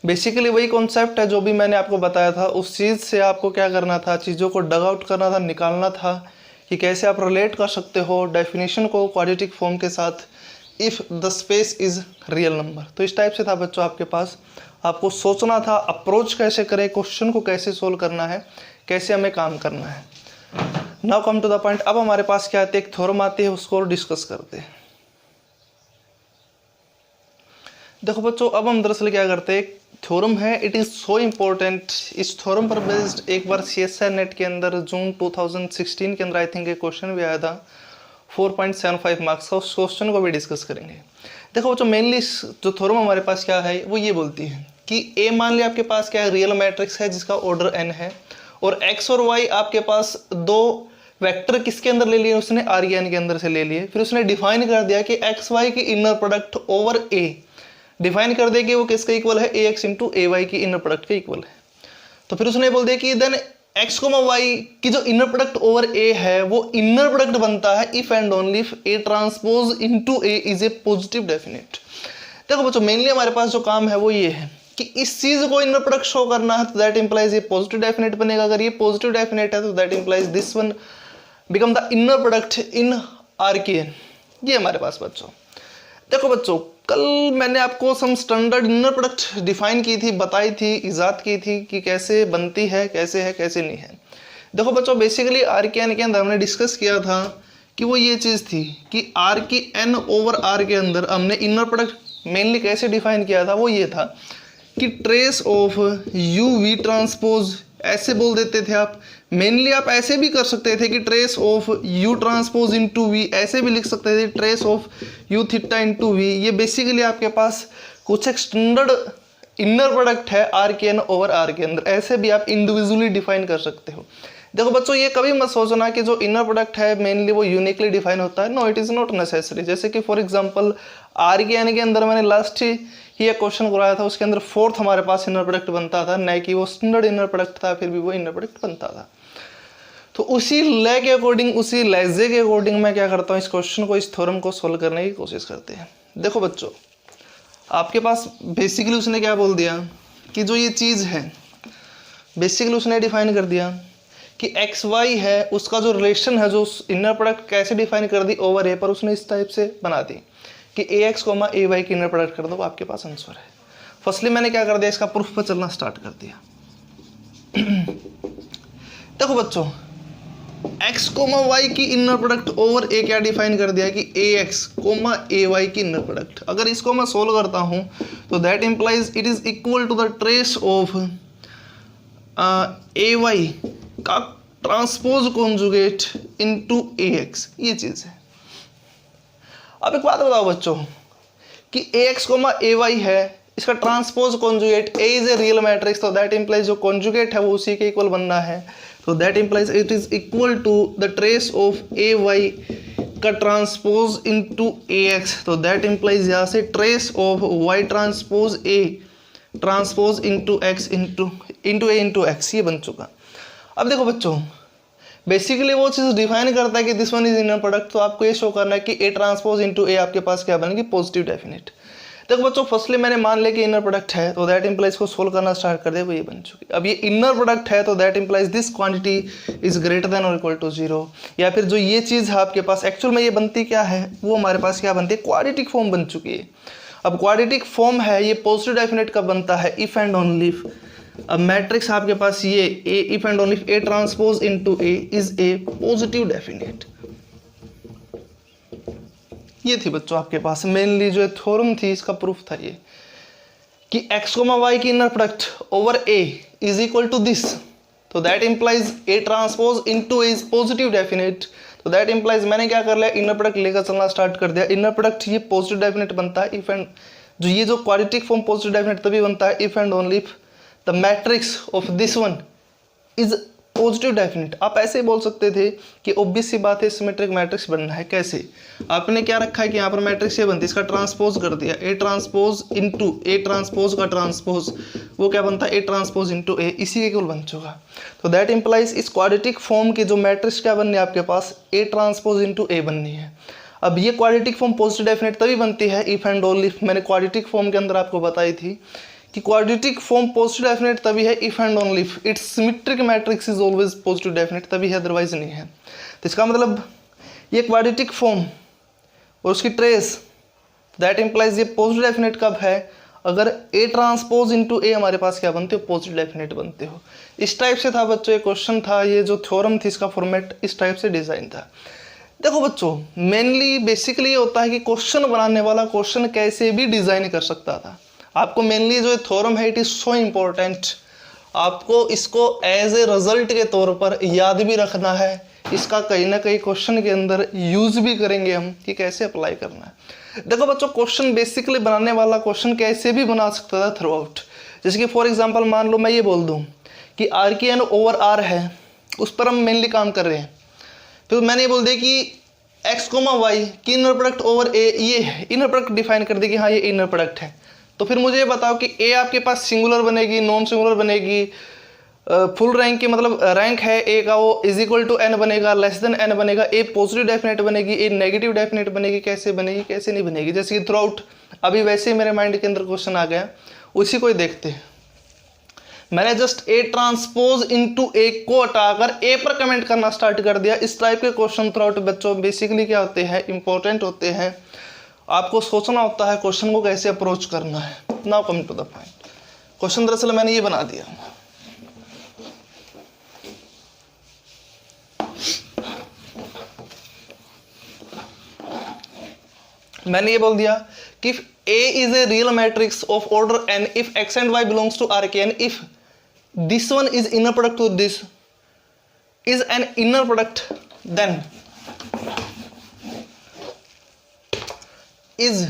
बेसिकली वही कॉन्सेप्ट है जो भी मैंने आपको बताया था, उस चीज़ से आपको क्या करना था, चीज़ों को डग आउट करना था, निकालना था कि कैसे आप रिलेट कर सकते हो डेफिनेशन को क्वाड्रेटिक फॉर्म के साथ if the space is real number. तो इस टाइप से था बच्चों आपके पास, आपको सोचना था अप्रोच कैसे करें, क्वेश्चन को कैसे सोल्व करना है, कैसे हमें काम करना है। Now come to the point. अब हमारे पास क्या आती है, एक थ्योरम आती है, उसको डिस्कस करते हैं। देखो बच्चों अब हम दरअसल क्या करते हैं, थ्योरम है, इट इज़ सो इम्पोर्टेंट। इस थ्योरम पर बेस्ड एक बार CSIR नेट के अंदर जून 2016 के अंदर आई थिंक एक क्वेश्चन भी आया था 4.75 मार्क्स का, उस क्वेश्चन को भी डिस्कस करेंगे। देखो बच्चों मेनली जो थ्योरम हमारे पास क्या है वो ये बोलती है कि A मान लिया आपके पास क्या है, रियल मैट्रिक्स है जिसका ऑर्डर n है, और x और y आपके पास दो वेक्टर किसके अंदर ले लिए, उसने Rn के अंदर से ले लिए। फिर उसने डिफाइन कर दिया कि एक्स वाई की inner product over A define कर दे कि वो किसका इक्वल है, ax इंटू ay की इनर प्रोडक्ट के इक्वल है। तो फिर उसने बोल दिया कि देन x, y की जो इनर प्रोडक्ट ओवर a है वो इनर प्रोडक्ट बनता है if and only if a transpose into a is a positive definite. देखो बच्चों मेनली हमारे पास जो काम है वो ये है कि इस चीज को इनर प्रोडक्ट शो करना है, तो दैट इंप्लाइज ये पॉजिटिव डेफिनेट बनेगा। अगर ये पॉजिटिव डेफिनेट है तो that implies this one become the inner product in Rn। ये हमारे पास बच्चों। देखो बच्चों कल मैंने आपको some standard inner product define की थी, बताई थी, इजाद की थी कि कैसे बनती है, कैसे नहीं है। देखो बच्चों बेसिकली Rn के अंदर हमने डिस्कस किया था कि वो ये चीज़ थी कि R की n ओवर R के अंदर हमने इनर प्रोडक्ट मेनली कैसे डिफाइन किया था, वो ये था कि trace of u v transpose, ऐसे बोल देते थे आप। मेनली आप ऐसे भी कर सकते थे कि trace of u transpose into V, ऐसे भी लिख सकते थे trace of u theta into V. ये बेसिकली आपके पास कुछ एक स्टैंडर्ड इनर प्रोडक्ट है Rn ओवर R के अंदर, ऐसे भी आप इंडिविजुअली डिफाइन कर सकते हो। देखो बच्चों ये कभी मत सोचना कि जो इनर प्रोडक्ट है मेनली वो यूनिकली डिफाइन होता है, no it is not necessary. जैसे कि फॉर एग्जांपल Rn के अंदर मैंने लास्ट ही ये क्वेश्चन कराया था, उसके अंदर 4th हमारे पास इनर प्रोडक्ट बनता था, न कि वो स्टैंडर्ड इनर प्रोडक्ट था, फिर भी वो इनर प्रोडक्ट बनता था। तो उसी ले के अकॉर्डिंग, उसी लहजे के अकॉर्डिंग मैं क्या करता हूँ, इस क्वेश्चन को, इस थ्योरम को सोल्व करने की कोशिश करते हैं। देखो बच्चों आपके पास बेसिकली उसने क्या बोल दिया कि जो ये चीज़ है बेसिकली उसने डिफाइन कर दिया कि एक्स वाई है, उसका जो रिलेशन है, जो इनर प्रोडक्ट कैसे डिफाइन कर दी, ओवर ए पर उसने इस टाइप से बना दी कि A X comma A Y की इनर प्रोडक्ट कर दो, आपके पास आंसर है। फर्स्टली मैंने क्या कर दिया, इसका प्रूफ पर चलना स्टार्ट कर दिया। देखो बच्चों, एक्स कोमा वाई की इनर प्रोडक्ट ओवर ए क्या डिफाइन कर दिया कि A X comma A Y की इनर प्रोडक्ट। अगर इसको मैं सोल्व करता हूं तो that implies it is equal to the trace of A Y का transpose conjugate into A X, ये चीज है। अब एक बात बताओ बच्चों कि A X comma A Y है, इसका transpose conjugate A is a real matrix, तो दैट इंप्लाइज जो कॉन्जुगेट है वो उसी के इक्वल बनना है, तो that implies it is equal to the trace of A Y का ट्रांसपोज इनटू ए एक्स, तो दैट इंप्लाइज यहाँ से trace of Y transpose A transpose into X into A into X, ये बन चुका। अब देखो बच्चों, बेसिकली वो चीज़ डिफाइन करता है कि this one is inner product, तो आपको ये शो करना है कि ए ट्रांसपोज इनटू ए आपके पास क्या बनेगी, पॉजिटिव डेफिनेट। देखो बच्चों, फर्स्टली मैंने मान लिया कि इनर प्रोडक्ट है, तो दैट इंप्लाइज को सोल्व करना स्टार्ट कर दे, वो ये बन चुकी। अब ये इनर प्रोडक्ट है तो that implies this quantity is greater than और इक्वल टू 0, या फिर जो ये चीज़ है आपके पास एक्चुअल में ये बनती क्या है, वो हमारे पास क्या बनती है, क्वाड्रेटिक फॉर्म बन चुकी है। अब क्वाड्रेटिक फॉर्म है, ये पॉजिटिव डेफिनेट कब बनता है, इफ एंड ओनली इफ। अब मैट्रिक्स आपके पास ये A if and only if A transpose into A is a positive definite. ये थी बच्चों आपके पास मेनली जो थ्योरम थी, इसका प्रूफ था ये कि एक्स कोमा वाई की inner product over A is equal to this, तो that implies A transpose into A is positive definite, तो दैट इंप्लाइज मैंने क्या कर लिया, इनर प्रोडक्ट लेकर चलना स्टार्ट कर दिया। इनर प्रोडक्ट ये पॉजिटिव डेफिनेट बनता है इफ एंड, जो ये जो क्वाड्रेटिक फॉर्म पॉजिटिव डेफिनेट तभी बनता है if and only if the matrix of this one is positive definite. आप ऐसे ही बोल सकते थे कि ऑब्वियस सी बात है सिमेट्रिक मैट्रिक्स बनना है। कैसे, आपने क्या रखा है कि यहाँ पर मैट्रिक्स ये बनती है, इसका ट्रांसपोज कर दिया, ए ट्रांसपोज इनटू ए ट्रांसपोज का ट्रांसपोज, वो क्या बनता है, ए ट्रांसपोज इनटू ए, इसी के केवल बन चुका। तो दैट इंप्लाइज इस क्वाड्रेटिक फॉर्म की जो मैट्रिक्स क्या बननी है आपके पास, ए ट्रांसपोज इनटू ए बननी है। अब ये क्वाड्रेटिक फॉर्म पॉजिटिव डेफिनेट तभी बनती है इफ एंड ओनली इफ। मैंने क्वाड्रेटिक फॉर्म के अंदर आपको बताई थी कि क्वाड्रेटिक फॉर्म पॉजिटिव डेफिनेट तभी है if and only if it's symmetric matrix is always positive definite, तभी है, अदरवाइज नहीं है। तो इसका मतलब ये क्वाड्रेटिक फॉर्म और उसकी ट्रेस, दैट इंप्लाइज ये पॉजिटिव डेफिनेट कब है, अगर ए ट्रांसपोज इनटू ए हमारे पास क्या बनते हो, पॉजिटिव डेफिनेट बनते हो। इस टाइप से था बच्चों ये क्वेश्चन था, ये जो थ्योरम थी इसका फॉर्मेट इस टाइप से डिजाइन था। देखो बच्चों, मेनली बेसिकली ये होता है कि क्वेश्चन बनाने वाला क्वेश्चन कैसे भी डिजाइन कर सकता था। आपको मेनली जो थ्योरम है इट इज सो इम्पोर्टेंट, आपको इसको एज ए रिजल्ट के तौर पर याद भी रखना है, इसका कहीं ना कहीं क्वेश्चन के अंदर यूज भी करेंगे हम कि कैसे अप्लाई करना है। देखो बच्चों, क्वेश्चन बेसिकली बनाने वाला क्वेश्चन कैसे भी बना सकता था थ्रू आउट। जैसे कि फॉर एग्जांपल मान लो मैं ये बोल दूं कि आर की एन ओवर आर है, उस पर हम मेनली काम कर रहे हैं, फिर मैंने ये बोल दिया कि एक्स कोमा वाई की इनर प्रोडक्ट ओवर ए, ये इनर प्रोडक्ट डिफाइन कर दी कि हाँ ये इनर प्रोडक्ट है, तो फिर मुझे ये बताओ कि ए आपके पास सिंगुलर बनेगी, नॉन सिंगुलर बनेगी, फुल रैंक की मतलब रैंक है ए का वो इज इक्वल टू एन बनेगा, लेस देन एन बनेगा, ए पॉजिटिव डेफिनेट बनेगी, ए नेगेटिव डेफिनेट बनेगी, कैसे बनेगी कैसे नहीं बनेगी। जैसे कि थ्रू आउट अभी वैसे ही मेरे माइंड के अंदर क्वेश्चन आ गया, उसी को ही देखते हैं। मैंने जस्ट ए ट्रांसपोज इनटू ए को हटाकर ए पर कमेंट करना स्टार्ट कर दिया। इस टाइप के क्वेश्चन थ्रू आउट बच्चों बेसिकली क्या होते हैं, इंपॉर्टेंट होते हैं, आपको सोचना होता है क्वेश्चन को कैसे अप्रोच करना है। Now come to the point, question दरअसल मैंने ये बना दिया, मैंने ये बोल दिया कि if A is a real matrix of order n, if x and y belongs to Rkn, if this one is inner product to this is an inner product, then is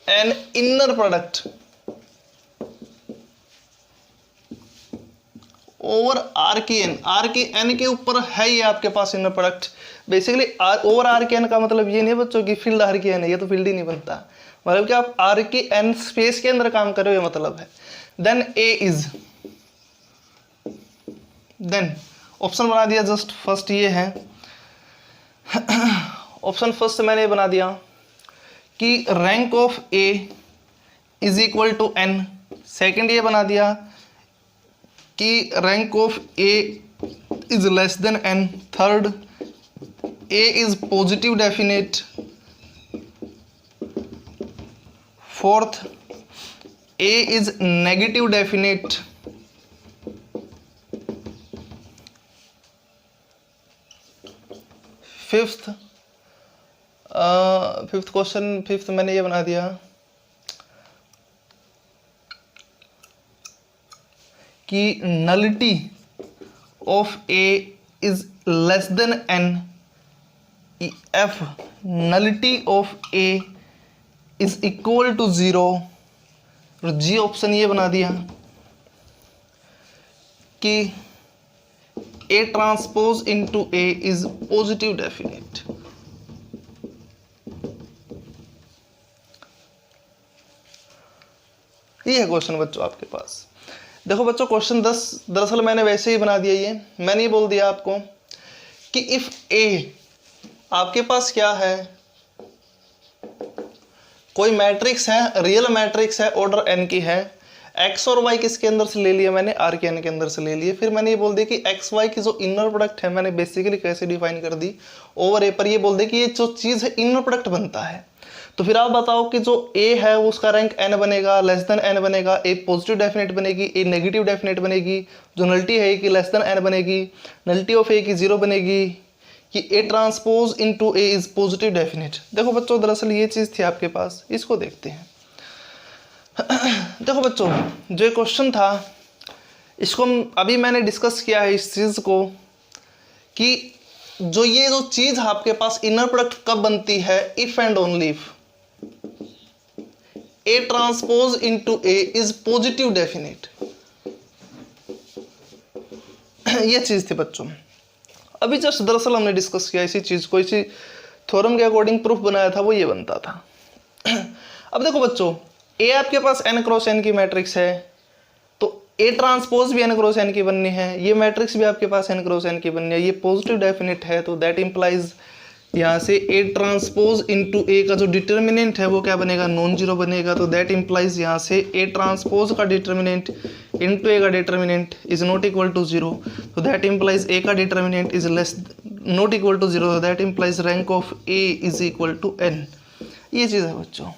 an inner product over R की N, R की N के ऊपर है ये आपके पास inner product. Basically over R की N का मतलब ये नहीं बच्चों कि फील्ड आर की एन है, ये तो फील्ड ही नहीं बनता, मतलब कि आप आर की एन स्पेस के अंदर काम कर रहे हो, ये मतलब है। Then A is, then option बना दिया, जस्ट फर्स्ट ये है ऑप्शन फर्स्ट मैंने ये बना दिया कि rank of A is equal to N, second ये बना दिया कि rank of A is less than N, third A is positive definite, fourth A is negative definite, fifth question, fifth मैंने ये बना दिया कि nullity of A is less than N, F nullity of A is equal to 0, और G option ये बना दिया कि A transpose into A is positive definite. ये है क्वेश्चन बच्चों आपके पास। देखो बच्चों क्वेश्चन 10 दरअसल मैंने वैसे ही बना दिया, ये मैंने ये बोल दिया आपको कि इफ ए आपके पास क्या है, कोई मैट्रिक्स है, रियल मैट्रिक्स है, ऑर्डर एन की है, एक्स और वाई किसके अंदर से ले लिया मैंने, आर के एन के अंदर से ले लिए। फिर मैंने ये बोल दिया कि एक्स वाई की जो इनर प्रोडक्ट है मैंने बेसिकली कैसे डिफाइन कर दी, ओवर ए पर ये बोल दिया कि ये जो चीज़ है इनर प्रोडक्ट बनता है। तो फिर आप बताओ कि जो ए है वो उसका रैंक एन बनेगा, लेस देन एन बनेगा, ए पॉजिटिव डेफिनेट बनेगी, ए नेगेटिव डेफिनेट बनेगी, जो नल्टी है कि लेस देन एन बनेगी, नल्टी ऑफ ए की 0 बनेगी, कि A transpose into A is positive definite. देखो बच्चों दरअसल ये चीज़ थी आपके पास, इसको देखते हैं। देखो बच्चों जो क्वेश्चन था इसको अभी मैंने डिस्कस किया है इस चीज़ को कि ये जो चीज़ आपके पास इनर प्रोडक्ट कब बनती है, if and only if A transpose into A is positive definite. ये चीज़ थी बच्चों, अभी जस्ट दरअसल हमने डिस्कस किया इसी चीज़ को, इसी थ्योरम के अकॉर्डिंग प्रूफ बनाया था, वो ये बनता था। अब देखो बच्चों ए आपके पास n क्रॉस n की मैट्रिक्स है, तो ए ट्रांसपोज भी n क्रॉस n की बननी है, ये मैट्रिक्स भी आपके पास n क्रॉस n की बननी है, ये पॉजिटिव डेफिनेट है, तो दैट इंप्लाइज यहाँ से ए ट्रांसपोज इनटू ए का जो डिटर्मिनेंट है वो क्या बनेगा, नॉन जीरो बनेगा। तो दैट इंप्लाइज यहाँ से ए ट्रांसपोज का डिटर्मिनेंट इनटू ए का determinant is not equal to 0, तो दैट इंप्लाइज ए का determinant is less not equal to 0, तो that implies rank of A is equal to n। ये चीज़ है बच्चों,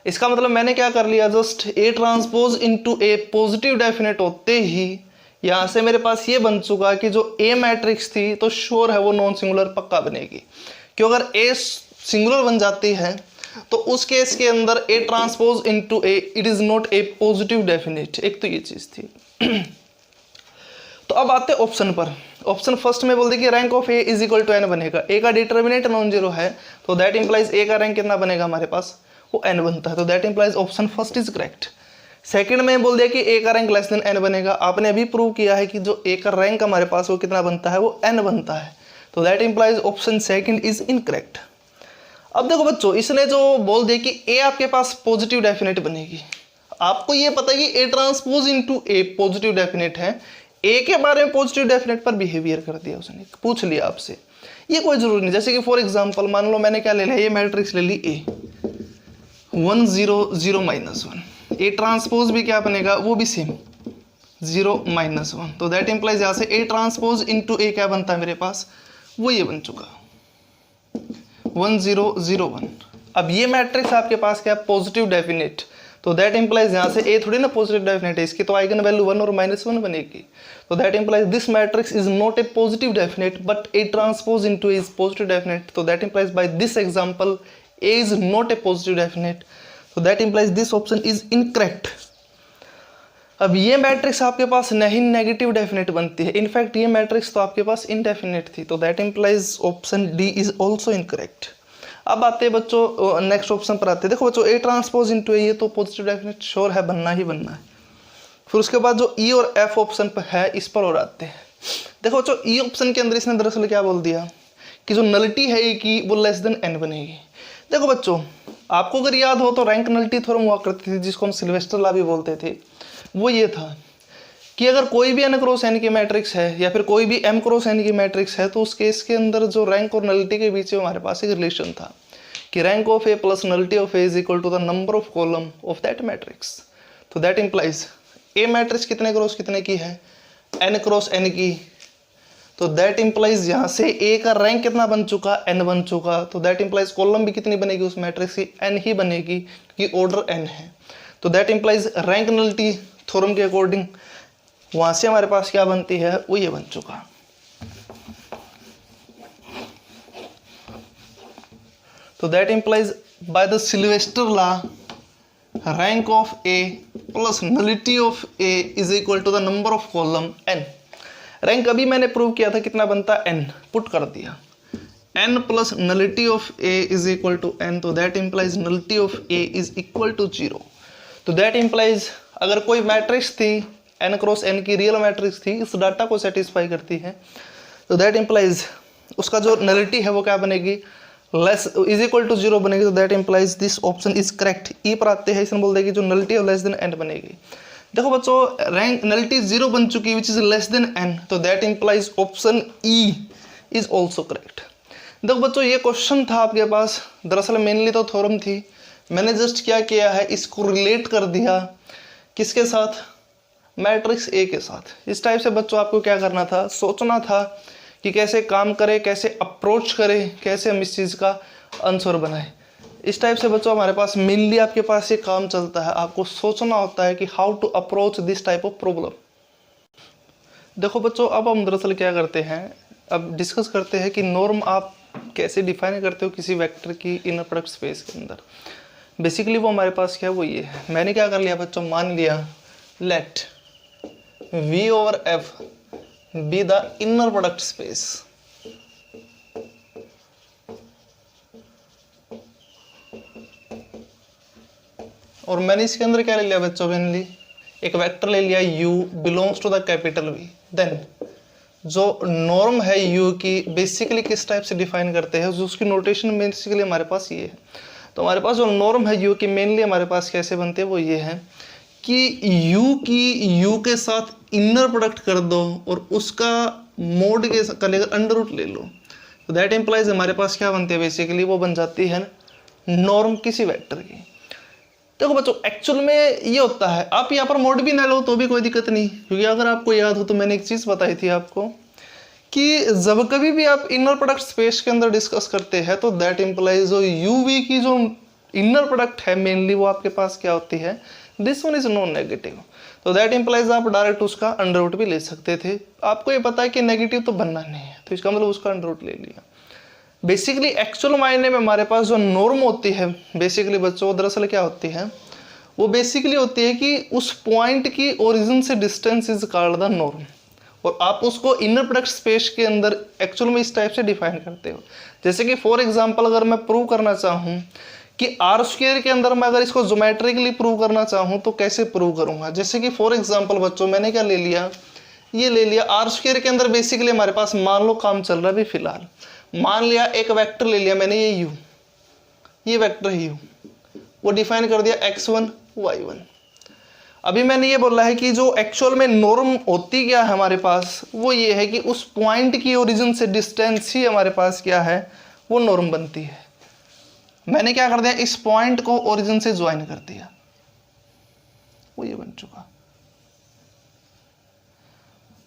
इसका मतलब मैंने क्या कर लिया, just a transpose into A positive definite होते ही यहाँ से मेरे पास ये बन चुका कि जो ए मैट्रिक्स थी तो श्योर है वो नॉन सिंगुलर पक्का बनेगी, क्योंकि अगर ए सिंगुलर बन जाती है तो उस केस के अंदर ए transpose into A it is not a positive definite. एक तो ये चीज़ थी। तो अब आते ऑप्शन पर। ऑप्शन फर्स्ट में बोल दी कि rank of A is equal to N बनेगा, ए का डिटर्मिनेंट नॉन जीरो है, तो दैट इंप्लाइज ए का रैंक कितना बनेगा हमारे पास, वो एन बनता है, तो that implies option first is correct. Second में बोल दिया कि ए का रैंक लेस देन एन बनेगा, आपने अभी प्रूव किया है कि जो ए का रैंक हमारे पास वो कितना बनता है, वो एन बनता है, तो that implies option second is incorrect. अब देखो बच्चों इसने जो बोल दिया कि ए आपके पास पॉजिटिव डेफिनेट बनेगी, आपको ये पता है कि A transpose into A positive definite है, ए के बारे में पॉजिटिव डेफिनेट पर बिहेवियर कर दिया उसने, पूछ लिया आपसे, ये कोई जरूरी नहीं। जैसे कि फॉर एग्जांपल मान लो मैंने क्या ले लिया, ये मैट्रिक्स ले ली ए 1 0 0 -1, ए ट्रांसपोज भी क्या बनेगा, वो भी सेम 0 -1, तो दैट इंप्लाइज यहाँ से ए ट्रांसपोज इनटू ए क्या बनता है मेरे पास, वो ये बन चुका 1 0 0 1। अब ये मैट्रिक्स आपके पास क्या पॉजिटिव डेफिनेट, तो दैट इंप्लाइज यहाँ से ए थोड़ी ना पॉजिटिव डेफिनेट है, इसकी तो आइगन वैल्यू 1 और -1 बनेगी, तो that implies this matrix is not a positive definite but A transpose into A is positive definite, तो that implies by this example A is not a positive definite, तो that implies this option is incorrect. अब ये matrix आपके पास नहीं negative definite बनती है, in fact ये matrix तो आपके पास इनडेफिनेट थी, तो that implies option D is also incorrect. अब आते हैं बच्चों नेक्स्ट ऑप्शन पर आते हैं। देखो बच्चों ए ट्रांसपोज इनटू ए, ये तो पॉजिटिव डेफिनेट श्योर है, बनना ही बनना है। फिर उसके बाद जो ई और एफ ऑप्शन पर है इस पर और आते हैं। देखो बच्चों ई ऑप्शन के अंदर इसने दरअसल क्या बोल दिया कि जो नलिटी है ए की वो लेस देन एन बनेगी। देखो बच्चों आपको अगर याद हो तो रैंक नलिटी थ्योरम हुआ करती थी जिसको हम सिल्वेस्टर लॉ भी बोलते थे, वो ये था कि अगर कोई भी n क्रॉस n की मैट्रिक्स है या फिर कोई भी m क्रॉस n की मैट्रिक्स है तो उस केस के अंदर जो रैंक और नलिटी के बीच में हमारे पास एक रिलेशन था कि rank of A plus nullity of A is equal to the number of column of that matrix, तो दैट इंप्लाइज ए मैट्रिक्स कितने क्रॉस कितने की है, n क्रॉस n की, तो दैट इंप्लाइज यहाँ से ए का रैंक कितना बन चुका, n बन चुका, तो दैट इंप्लाइज कॉलम भी कितनी बनेगी उस मैट्रिक्स की, n ही बनेगी क्योंकि ऑर्डर n है। तो that implies rank nullity theorem के अकॉर्डिंग वहाँ से हमारे पास क्या बनती है, वो ये बन चुका। तो that implies by the Sylvester law rank of A plus nullity of A is equal to the number of column n। Rank अभी मैंने प्रूव किया था कितना बनता है, n पुट कर दिया, n plus nullity of A is equal to n, तो that implies nullity of A is equal to 0। तो दैट इंप्लाइज अगर कोई मैट्रिक्स थी n क्रॉस n की रियल मैट्रिक्स थी, इस डाटा को सेटिस्फाई करती है, तो दैट इंप्लाइज उसका जो नलिटी है वो क्या बनेगी, लेस इज इक्वल टू 0 बनेगी। तो that implies this option is correct. E पर आते हैं, इसमें बोल देगी जो नलिटी है लेस देन n बनेगी। देखो बच्चों रैंक नलिटी 0 बन चुकी which is less then n, तो that implies option E is also correct. देखो बच्चों ये क्वेश्चन था आपके पास, दरअसल मेनली तो थ्योरम थी, मैंने जस्ट क्या किया है इसको रिलेट कर दिया किसके साथ, मैट्रिक्स ए के साथ। इस टाइप से बच्चों आपको क्या करना था, सोचना था कि कैसे काम करे, कैसे अप्रोच करे, कैसे हम इस चीज़ का आंसर बनाए। इस टाइप से बच्चों हमारे पास मेनली आपके पास ये काम चलता है, आपको सोचना होता है कि how to approach this type of problem. देखो बच्चों अब हम दरअसल क्या करते हैं, अब डिस्कस करते हैं कि नॉर्म आप कैसे डिफाइन करते हो किसी वेक्टर की इनर प्रोडक्ट स्पेस के अंदर। बेसिकली वो हमारे पास क्या है, वो ये है, मैंने क्या कर लिया बच्चों, मान लिया late V over F be the inner product space। और मैंने इसके अंदर क्या ले लिया बच्चों, मेनली एक वेक्टर ले लिया U belongs to the capital V। Then जो नॉर्म है U की बेसिकली किस टाइप से डिफाइन करते हैं, जो उसकी नोटेशन बेसिकली हमारे पास ये है। तो हमारे पास जो नॉर्म है U की मेनली हमारे पास कैसे बनते हैं, वो ये है कि U की U के साथ इनर प्रोडक्ट कर दो और उसका मोड के कर लेकर अंडर रूट ले लो, तो दैट इंप्लाइज हमारे पास क्या बनती है, बेसिकली वो बन जाती है नॉर्म किसी वेक्टर की। देखो बच्चों एक्चुअल में ये होता है, आप यहाँ पर मोड भी ना लो तो भी कोई दिक्कत नहीं, क्योंकि अगर आपको याद हो तो मैंने एक चीज़ बताई थी आपको कि जब कभी भी आप इनर प्रोडक्ट स्पेस के अंदर डिस्कस करते हैं तो दैट इंप्लाइज जो UV की जो इनर प्रोडक्ट है मेनली वो आपके पास क्या होती है, this one is non negative. तो दैट इंप्लाइज आप डायरेक्ट उसका अंडर रूट भी ले सकते थे, आपको ये पता है कि नेगेटिव तो बनना नहीं है, तो इसका मतलब उसका अंडर रूट ले लिया। बेसिकली एक्चुअल मायने में हमारे पास जो नॉर्म होती है बेसिकली बच्चों, दरअसल क्या होती है, वो बेसिकली होती है कि उस पॉइंट की ओरिजिन से distance is called the norm, और आप उसको इनर प्रोडक्ट स्पेस के अंदर एक्चुअल में इस टाइप से डिफाइन करते हो। जैसे कि फॉर एग्जांपल अगर मैं प्रूव करना चाहूँ कि R² के अंदर मैं अगर इसको ज्योमेट्रिकली प्रूव करना चाहूँ तो कैसे प्रूव करूँगा, जैसे कि फॉर एग्जांपल बच्चों मैंने क्या ले लिया, ये ले लिया R² के अंदर बेसिकली हमारे पास मान लो काम चल रहा है अभी फिलहाल, मान लिया एक वेक्टर ले लिया मैंने ये U, ये वेक्टर है U, वो डिफाइन कर दिया x1 y1। अभी मैंने ये बोला है कि जो एक्चुअल में नॉर्म होती क्या है हमारे पास, वो ये है कि उस पॉइंट की ओरिजिन से डिस्टेंस ही हमारे पास क्या है, वो नॉर्म बनती है। मैंने क्या कर दिया, इस पॉइंट को ओरिजिन से ज्वाइन कर दिया, वो ये बन चुका।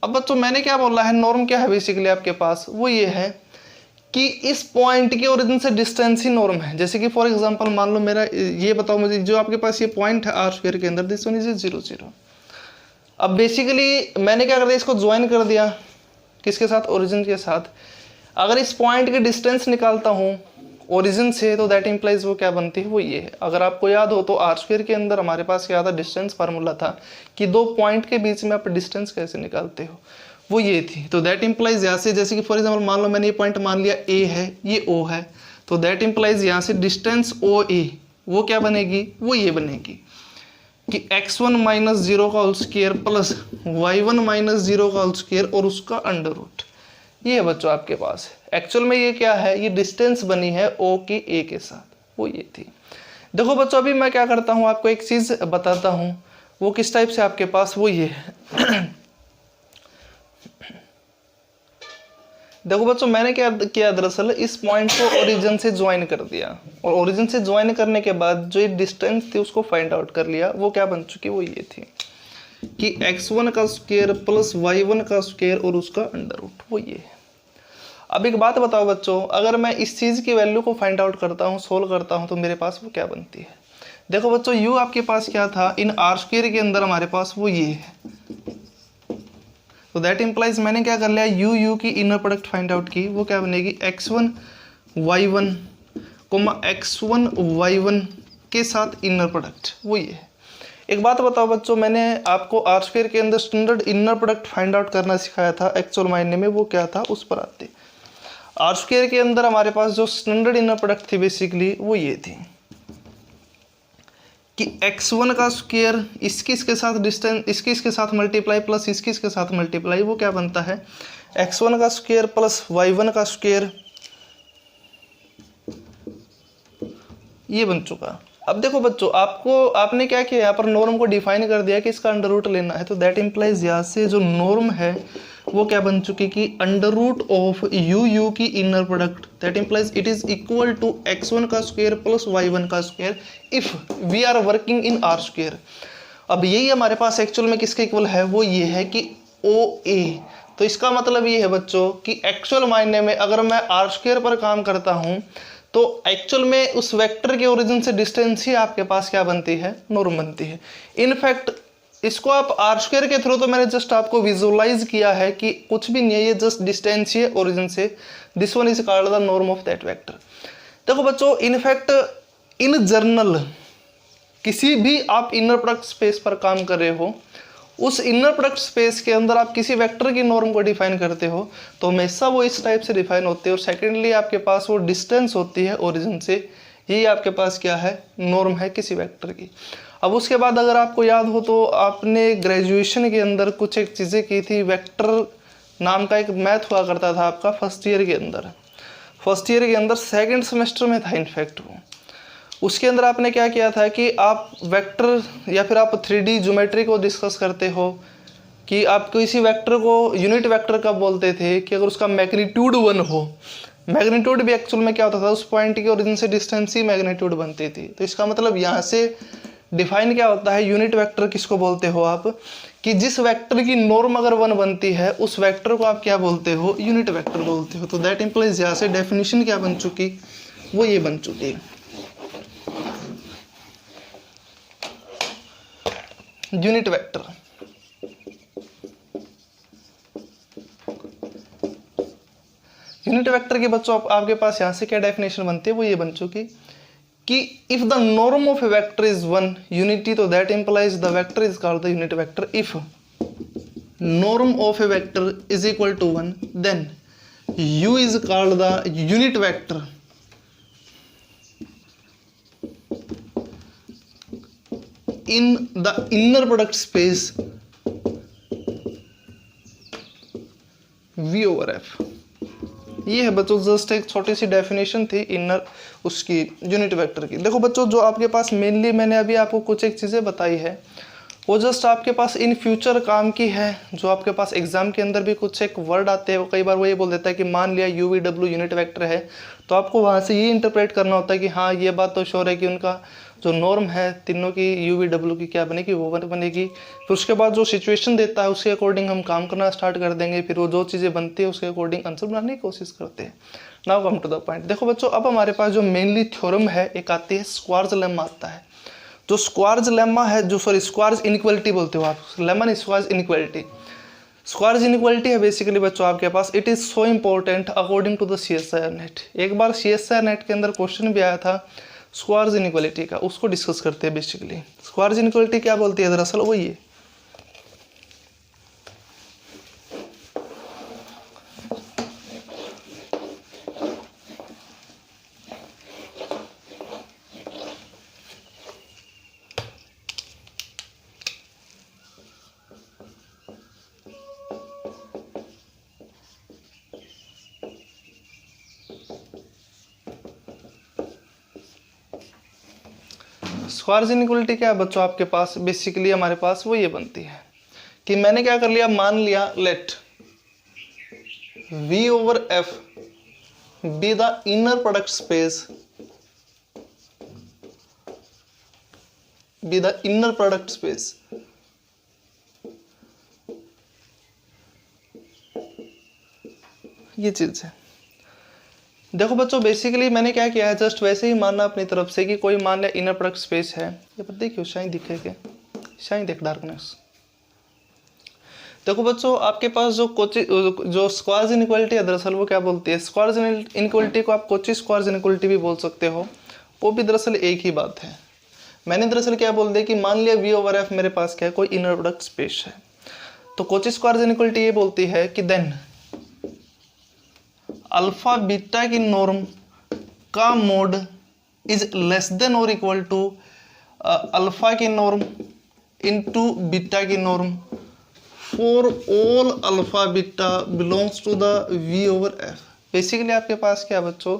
अब बच्चों मैंने क्या बोला है, नॉर्म क्या है बेसिकली आपके पास, वो ये है कि इस पॉइंट के ओरिजिन से डिस्टेंस ही नॉर्म है। जैसे कि फॉर एग्जांपल मान लो मेरा ये बताओ मुझे, जो आपके पास ये पॉइंट है R² के अंदर, दिस वन इज 0 0। अब बेसिकली मैंने क्या कर दिया, इसको ज्वाइन कर दिया किसके साथ, ओरिजिन के साथ। अगर इस पॉइंट की डिस्टेंस निकालता हूँ ओरिजिन से तो दैट इंप्लाइज वो क्या बनती है, वो ये है। अगर आपको याद हो तो R² के अंदर हमारे पास क्या था, डिस्टेंस फार्मूला था कि दो पॉइंट के बीच में आप डिस्टेंस कैसे निकालते हो, वो ये थी। तो दैट इंप्लाइज यहाँ से, जैसे कि फॉर एग्जांपल मान लो मैंने ये पॉइंट मान लिया A है, ये O है, तो दैट इंप्लाइज यहाँ से डिस्टेंस OA वो क्या बनेगी, वो ये बनेगी कि x1 माइनस 0 का whole square plus y1 minus 0 का होल स्क्वायर और उसका अंडर रूट। ये है बच्चों आपके पास। एक्चुअल में ये क्या है, ये डिस्टेंस बनी है O की A के साथ, वो ये थी। देखो बच्चों अभी मैं क्या करता हूँ, आपको एक चीज़ बताता हूँ, वो किस टाइप से आपके पास, वो ये है। देखो बच्चों मैंने क्या किया, दरअसल इस पॉइंट को ओरिजिन से ज्वाइन कर दिया, और ओरिजिन से ज्वाइन करने के बाद जो ये डिस्टेंस थी उसको फाइंड आउट कर लिया, वो क्या बन चुकी, वो ये थी कि x1 का स्क्वायर प्लस y1 का स्क्वायर और उसका अंडर रूट, वो ये है। अब एक बात बताओ बच्चों, अगर मैं इस चीज़ की वैल्यू को फाइंड आउट करता हूँ, सोल्व करता हूँ, तो मेरे पास वो क्या बनती है? देखो बच्चों, u आपके पास क्या था, इन आर स्क्वायर के अंदर हमारे पास वो ये है, तो दैट इम्प्लाइज मैंने क्या कर लिया, u की इनर प्रोडक्ट फाइंड आउट की, वो क्या बनेगी, x1 y1 x1 y1 के साथ इनर प्रोडक्ट, वो ये है। एक बात बताओ बच्चों, मैंने आपको आर स्क्वायर के अंदर standard inner product find out करना सिखाया था एक्चुअल मायने में, वो क्या था, उस पर आते। आर स्क्वायर के अंदर हमारे पास जो स्टैंडर्ड इनर प्रोडक्ट थी बेसिकली वो ये थी कि x1 का स्क्वायर इसके साथ डिस्टेंस इसके साथ मल्टीप्लाई प्लस इसके साथ मल्टीप्लाई, वो क्या बनता है, x1 का स्क्वायर प्लस y1 का स्क्वायर, ये बन चुका। अब देखो बच्चों, आपने क्या किया, यहाँ पर नॉर्म को डिफाइन कर दिया कि इसका अंडर रूट लेना है, तो दैट इम्प्लाइज यहाँ से जो नॉर्म है वो क्या बन चुकी कि अंडर रूट ऑफ यू की inner product, that implies it is equal to x1 का स्क्वायर प्लस y1 का square if we are working in R square. अब यही हमारे पास एक्चुअल में किसके इक्वल है, वो ये है कि OA। तो इसका मतलब ये है बच्चों कि एक्चुअल मायने में अगर मैं आर स्क्वायर पर काम करता हूँ तो एक्चुअल में उस वेक्टर के ओरिजिन से डिस्टेंस ही आपके पास क्या बनती है, नॉर्म बनती है। इनफैक्ट इसको आप आर स्क्वायर के थ्रू तो मैंने जस्ट आपको विजुअलाइज किया है कि कुछ भी नहीं है, ये जस्ट डिस्टेंस ही है ओरिजिन से, this one is called the norm of that vector. देखो बच्चों, इनफैक्ट इन जर्नल किसी भी आप इनर प्रोडक्ट स्पेस पर काम कर रहे हो, उस इनर प्रोडक्ट स्पेस के अंदर आप किसी वेक्टर की नॉर्म को डिफाइन करते हो तो हमेशा वो इस टाइप से डिफाइन होते हैं, और सेकेंडली आपके पास वो डिस्टेंस होती है ओरिजिन से, यही आपके पास क्या है, नॉर्म है किसी वेक्टर की। अब उसके बाद अगर आपको याद हो तो आपने ग्रेजुएशन के अंदर कुछ एक चीज़ें की थी, वेक्टर नाम का एक मैथ हुआ करता था आपका फर्स्ट ईयर के अंदर, सेकेंड सेमेस्टर में था इनफैक्ट वो। उसके अंदर आपने क्या किया था कि आप वेक्टर या फिर आप 3D ज्योमेट्री को डिस्कस करते हो कि आप किसी वेक्टर को यूनिट वेक्टर कब बोलते थे कि अगर उसका मैग्नीट्यूड 1 हो। मैग्नीट्यूड भी एक्चुअल में क्या होता था, उस पॉइंट के ओरिजिन से डिस्टेंस ही मैग्नीट्यूड बनती थी। तो इसका मतलब यहाँ से डिफाइन क्या होता है, यूनिट वेक्टर किसको बोलते हो आप, कि जिस वेक्टर की नॉर्म अगर 1 बनती है उस वेक्टर को आप क्या बोलते हो, यूनिट वेक्टर बोलते हो। तो दैट इम्प्लाइज यहाँ से डेफिनेशन क्या बन चुकी, वो ये बन चुकी, यूनिट वेक्टर। यूनिट वेक्टर के बच्चों आपके पास यहां से क्या डेफिनेशन बनती है, वो ये बन चुकी कि if the norm of a vector is 1 unity, तो that implies the vector is called the unit vector. If norm of a vector is equal to 1 then u is called the unit vector in the inner product space V over F। ये है बच्चों just एक छोटी सी definition थी inner उसकी unit vector की। देखो बच्चों, जो आपके पास मेनली मैंने अभी आपको कुछ एक चीज़ें बताई है वो जस्ट आपके पास इन फ्यूचर काम की है। जो आपके पास एग्जाम के अंदर भी कुछ एक वर्ड आते हैं, वो कई बार वो ये बोल देता है कि मान लिया UVW यूनिट वेक्टर है, तो आपको वहाँ से ये इंटरप्रेट करना होता है कि हाँ ये बात तो श्योर है कि उनका जो नॉर्म है तीनों की UVW की क्या बनेगी, वो बनेगी। फिर उसके बाद जो सिचुएशन देता है उसके अकॉर्डिंग हम काम करना स्टार्ट कर देंगे, फिर वो जो चीज़ें बनती है उसके अकॉर्डिंग आंसर बनाने की कोशिश करते हैं। Now come to the point. देखो बच्चों, अब हमारे पास जो मेनली थ्योरम है एक आती है स्क्वार्ज लेम्मा आता है। जो स्क्वार्ज लेम्मा है, जो स्क्वार्ज इनइक्वालिटी बोलते हो आप, लेम्मा नहीं स्क्वार्ज इनइक्वालिटी। स्क्वार्ज इनइक्वालिटी है बेसिकली बच्चों आपके पास, it is so important according to the CSIR NET. एक बार CSIR नेट के अंदर क्वेश्चन भी आया था स्क्वार्ज इनइक्वालिटी का, उसको डिस्कस करते हैं बेसिकली। स्क्वार्ज इनइक्वालिटी क्या बोलती है दरअसल, वो ये स्क्वार्ज इनइक्वालिटी क्या है बच्चों आपके पास, बेसिकली हमारे पास वो ये बनती है कि मैंने क्या कर लिया, मान लिया late V over F be the inner product space, be the inner product space ये चीज़ है। देखो बच्चों बेसिकली मैंने क्या किया है, जस्ट वैसे ही मानना अपनी तरफ से कि कोई मान लिया इनर प्रोडक्ट स्पेस है। ये पर देखियो शाइन दिखे के, शाइन देख डार्कनेस। देखो बच्चों आपके पास जो स्क्वायर्स इनइक्वालिटी है दरअसल वो क्या बोलती है, स्क्वायर्स इनइक्वालिटी को आप कोची स्क्वायर्स इनइक्वालिटी भी बोल सकते हो, वो भी दरअसल एक ही बात है। मैंने दरअसल क्या बोल दिया कि मान लिया V ओवर F मेरे पास क्या है, कोई इनर प्रोडक्ट स्पेस है, तो कोची स्क्वायर्स इनइक्वालिटी ये बोलती है कि देन अल्फा बीटा की नॉर्म का मोड इज लेस देन और इक्वल टू अल्फा की नॉर्म इनटू बीटा की norm for all alpha beta belongs to the V over F। Basically आपके पास क्या बच्चों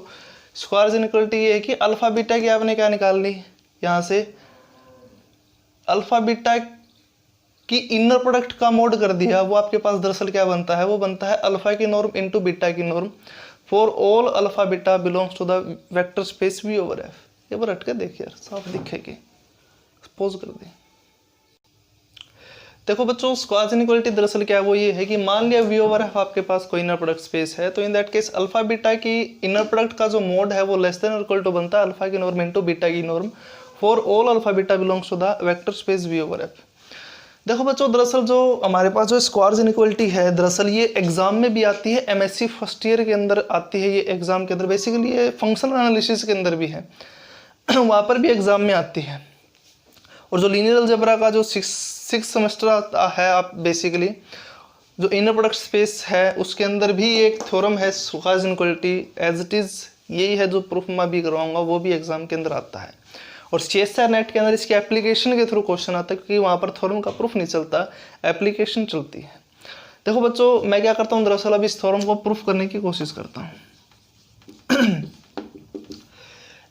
स्क्वायर्स इनइक्वालिटी ये है कि अल्फा बीटा की आपने क्या निकाल ली, यहाँ से अल्फा बीटा की इनर प्रोडक्ट का मोड कर दिया, वो आपके पास दरअसल क्या बनता है, वो बनता है अल्फा की नॉर्म इनटू बीटा की norm for all alpha beta belongs to the vector space V over F। ये बार हट के देखिए यार साफ दिखेगी, पोज कर दे। देखो बच्चों स्क्वायर्स इनइक्वालिटी दरअसल क्या है, वो ये है कि मान लिया V ओवर F आपके पास कोई इनर प्रोडक्ट स्पेस है, तो in that case alpha beta की इनर प्रोडक्ट का जो मोड है वो लेस देन और इक्वल टू बनता है अल्फा की नॉर्म इनटू बीटा की norm for all alpha beta belongs to the vector space V over F। देखो बच्चों दरअसल जो हमारे पास जो स्क्वायर्स इनइक्वालिटी है दरअसल ये एग्जाम में भी आती है, MSc फर्स्ट ईयर के अंदर आती है ये एग्जाम के अंदर, बेसिकली ये फंक्शनल एनालिसिस के अंदर भी है वहाँ पर भी एग्जाम में आती है। और जो लीनियर अलजेब्रा का जो सिक्स सेमेस्टर आता है, आप बेसिकली जो इनर प्रोडक्ट स्पेस है उसके अंदर भी एक थ्योरम है Schwarz inequality as it is, यही है जो प्रूफ मैं भी करवाऊंगा, वो भी एग्जाम के अंदर आता है। और CSIR नेट के अंदर इसके एप्लीकेशन के थ्रू क्वेश्चन आता है, क्योंकि वहाँ पर थ्योरम का प्रूफ नहीं चलता, एप्लीकेशन चलती है। देखो बच्चों मैं क्या करता हूँ दरअसल अब इस थ्योरम को प्रूफ करने की कोशिश करता हूँ।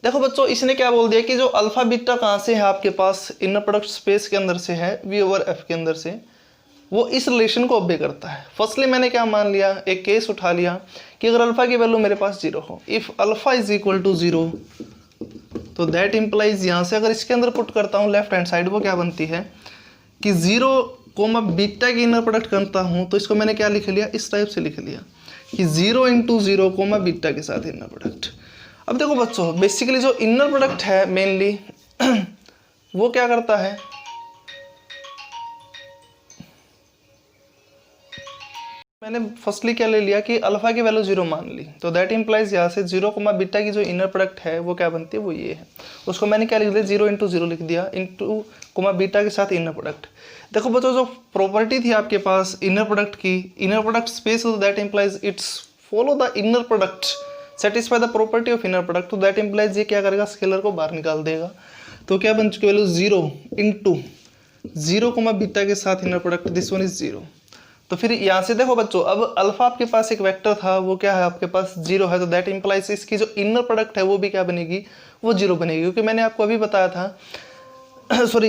देखो बच्चों इसने क्या बोल दिया कि जो अल्फा बीटा कहाँ से है आपके पास इनर प्रोडक्ट स्पेस के अंदर से है V ओवर F के अंदर से, वो इस रिलेशन को ओबे करता है। फर्स्टली मैंने क्या मान लिया, एक केस उठा लिया कि अगर अल्फा की वैल्यू मेरे पास 0 हो, if alpha is equal to 0, तो दैट इम्प्लाइज यहाँ से अगर इसके अंदर पुट करता हूँ लेफ्ट हैंड साइड, वो क्या बनती है कि 0 कोमा बीटा की इनर प्रोडक्ट करता हूँ, तो इसको मैंने क्या लिख लिया, इस टाइप से लिख लिया कि 0 इंटू 0 कोमा बीटा के साथ इनर प्रोडक्ट। अब देखो बच्चों बेसिकली जो इनर प्रोडक्ट है मेनली वो क्या करता है, मैंने फर्स्टली क्या ले लिया कि अल्फा की वैल्यू 0 मान ली, तो दैट इम्प्लाइज यहाँ से 0 कोमा बीटा की जो इनर प्रोडक्ट है वो क्या बनती है, वो ये है। उसको मैंने क्या लिख दिया, 0 इंटू 0 लिख दिया इंटू कोमा बीटा के साथ इनर प्रोडक्ट। देखो बच्चों जो प्रॉपर्टी थी आपके पास इनर प्रोडक्ट की, इनर प्रोडक्ट स्पेस, तो that implies it's follow the inner product satisfy the property of inner product, तो दैट इम्प्लाइज ये क्या करेगा, स्केलर को बाहर निकाल देगा। तो क्या बन चुकी वैल्यू 0 इंटू 0 कोमा बीटा के साथ inner product, this one is 0। तो फिर यहाँ से देखो बच्चों अब अल्फा आपके पास एक वेक्टर था, वो क्या है आपके पास 0 है, तो दैट इम्प्लाइज इसकी जो इनर प्रोडक्ट है वो भी क्या बनेगी, वो 0 बनेगी, क्योंकि मैंने आपको अभी बताया था सॉरी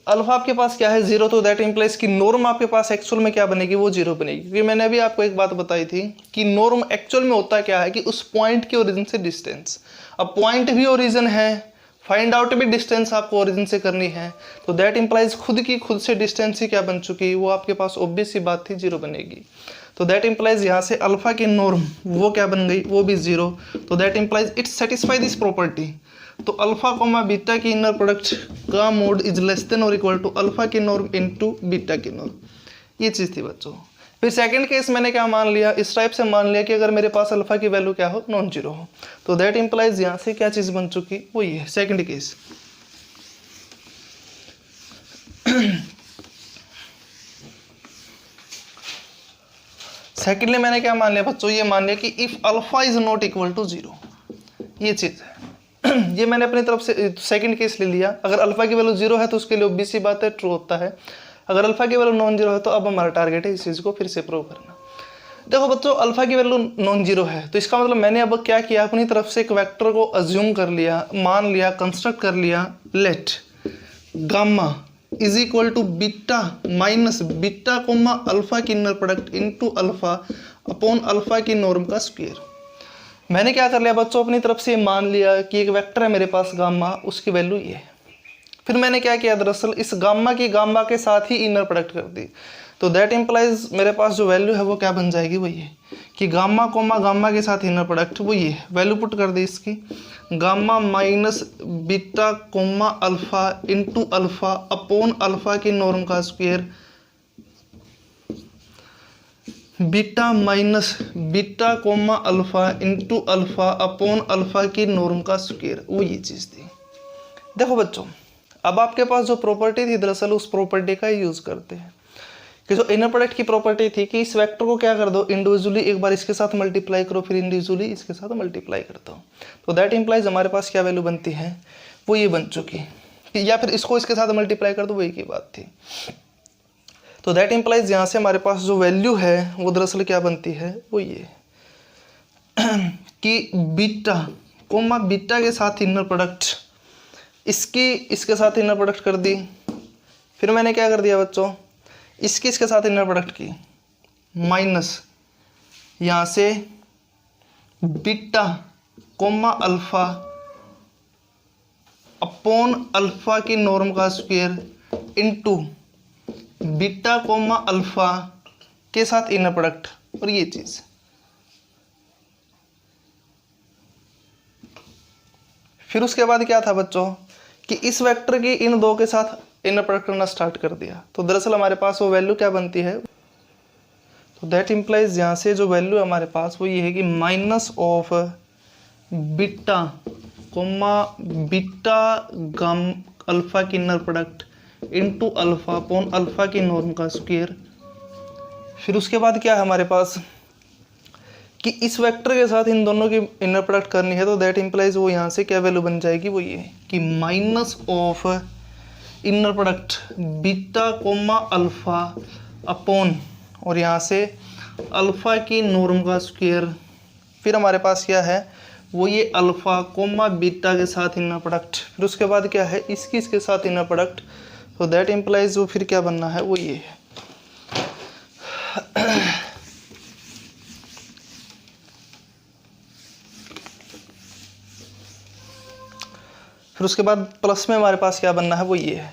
अल्फा आपके पास क्या है 0, तो दैट इम्प्लाइज की नॉर्म आपके पास एक्चुअल में क्या बनेगी, वो 0 बनेगी। क्योंकि मैंने अभी आपको एक बात बताई थी कि नॉर्म एक्चुअल में होता क्या है कि उस पॉइंट के ओरिजिन से डिस्टेंस, अब पॉइंट भी ओरिजिन है, फाइंड आउट भी डिस्टेंस आपको ओरिजिन से करनी है, तो दैट इम्प्लाइज खुद से डिस्टेंस ही क्या बन चुकी, वो आपके पास ऑब्वियस सी बात थी 0 बनेगी। तो दैट इम्प्लाइज यहाँ से अल्फा की नॉर्म वो क्या बन गई, वो भी 0, तो that implies it satisfy this property. तो अल्फा कोमा बीटा की इनर प्रोडक्ट का मोड इज लेस देन और इक्वल टू अल्फा की नॉर्म इनटू बीटा की नॉर्म, ये चीज़ थी बच्चों। फिर सेकंड केस मैंने क्या मान लिया, इस टाइप से मान लिया कि अगर मेरे पास अल्फा की वैल्यू क्या हो, नॉन जीरो हो, तो दैट इम्प्लाइज यहाँ से क्या चीज़ बन चुकी, वो ये है सेकंड केस। सेकेंडली मैंने क्या मान लिया बच्चों, ये मान लिया कि if alpha is not equal to 0, ये चीज़ है। ये मैंने अपनी तरफ से सेकंड केस ले लिया, अगर अल्फा की वैल्यू 0 है तो उसके लिए ऑब्वियस सी बात है ट्रू होता है, अगर अल्फा की वैल्यू नॉन जीरो है तो अब हमारा टारगेट है इस चीज़ को फिर से प्रूव करना। देखो बच्चों अल्फा की वैल्यू नॉन जीरो है, तो इसका मतलब मैंने अब क्या किया, अपनी तरफ से एक वेक्टर को अज्यूम कर लिया, मान लिया, कंस्ट्रक्ट कर लिया, let gamma is equal to beta minus beta comma alpha की inner product into alpha upon alpha की नॉर्म का स्क्वायर। मैंने क्या कर लिया बच्चों, अपनी तरफ से मान लिया कि एक वेक्टर है मेरे पास गामा, उसकी वैल्यू ये है। फिर मैंने क्या किया, दरअसल इस गामा की गामा के साथ ही इनर प्रोडक्ट कर दी। तो दैट इम्प्लाइज मेरे पास जो वैल्यू है वो क्या बन जाएगी, वो ये कि गामा कोमा गामा के साथ इनर प्रोडक्ट वो ये वैल्यू पुट कर दी इसकी, gamma minus beta comma alpha into alpha upon alpha की नॉर्म का square, beta minus beta comma alpha into alpha upon alpha की नॉर्म का स्क्वायर, वो ये चीज़ थी। देखो बच्चों, अब आपके पास जो प्रॉपर्टी थी दरअसल उस प्रॉपर्टी का यूज़ करते हैं कि जो इनर प्रोडक्ट की प्रॉपर्टी थी कि इस वेक्टर को क्या कर दो, इंडिविजुअली एक बार इसके साथ मल्टीप्लाई करो, फिर इंडिविजुअली इसके साथ मल्टीप्लाई करता हूँ, तो दैट इम्प्लाइज हमारे पास क्या वैल्यू बनती है, वो ये बन चुकी, या फिर इसको इसके साथ मल्टीप्लाई कर दो, वही की बात थी। तो दैट इम्प्लाइज यहाँ से हमारे पास जो वैल्यू है वो दरअसल क्या बनती है, वो ये कि बीटा कोमा बीटा के साथ इनर प्रोडक्ट इसकी इसके साथ इनर प्रोडक्ट कर दी, फिर मैंने क्या कर दिया बच्चों, इसकी इसके साथ इनर प्रोडक्ट की माइनस यहाँ से beta comma alpha upon alpha की नॉर्म का square into beta comma alpha के साथ इनर प्रोडक्ट, और ये चीज फिर उसके बाद क्या था बच्चों कि इस वेक्टर की इन दो के साथ इनर प्रोडक्ट करना स्टार्ट कर दिया, तो दरअसल हमारे पास वो वैल्यू क्या बनती है, तो दैट इम्प्लाइज यहाँ से जो वैल्यू हमारे पास वो ये है कि minus of beta comma beta gamma alpha की inner product into alpha upon alpha की नॉर्म का स्क्वायर। फिर उसके बाद क्या है हमारे पास कि इस वेक्टर के साथ इन दोनों की इनर प्रोडक्ट करनी है, तो दैट इम्प्लाइज वो यहाँ से क्या वैल्यू बन जाएगी, वो ये कि minus of inner product beta comma alpha upon और यहाँ से अल्फा की नॉर्म का स्क्वायर, फिर हमारे पास क्या है वो ये अल्फा कोमा बीटा के साथ इनर प्रोडक्ट, फिर उसके बाद क्या है इसकी इसके साथ इनर प्रोडक्ट, तो दैट इम्प्लाइज वो फिर क्या बनना है, वो ये है फिर उसके बाद प्लस में हमारे पास क्या बनना है, वो ये है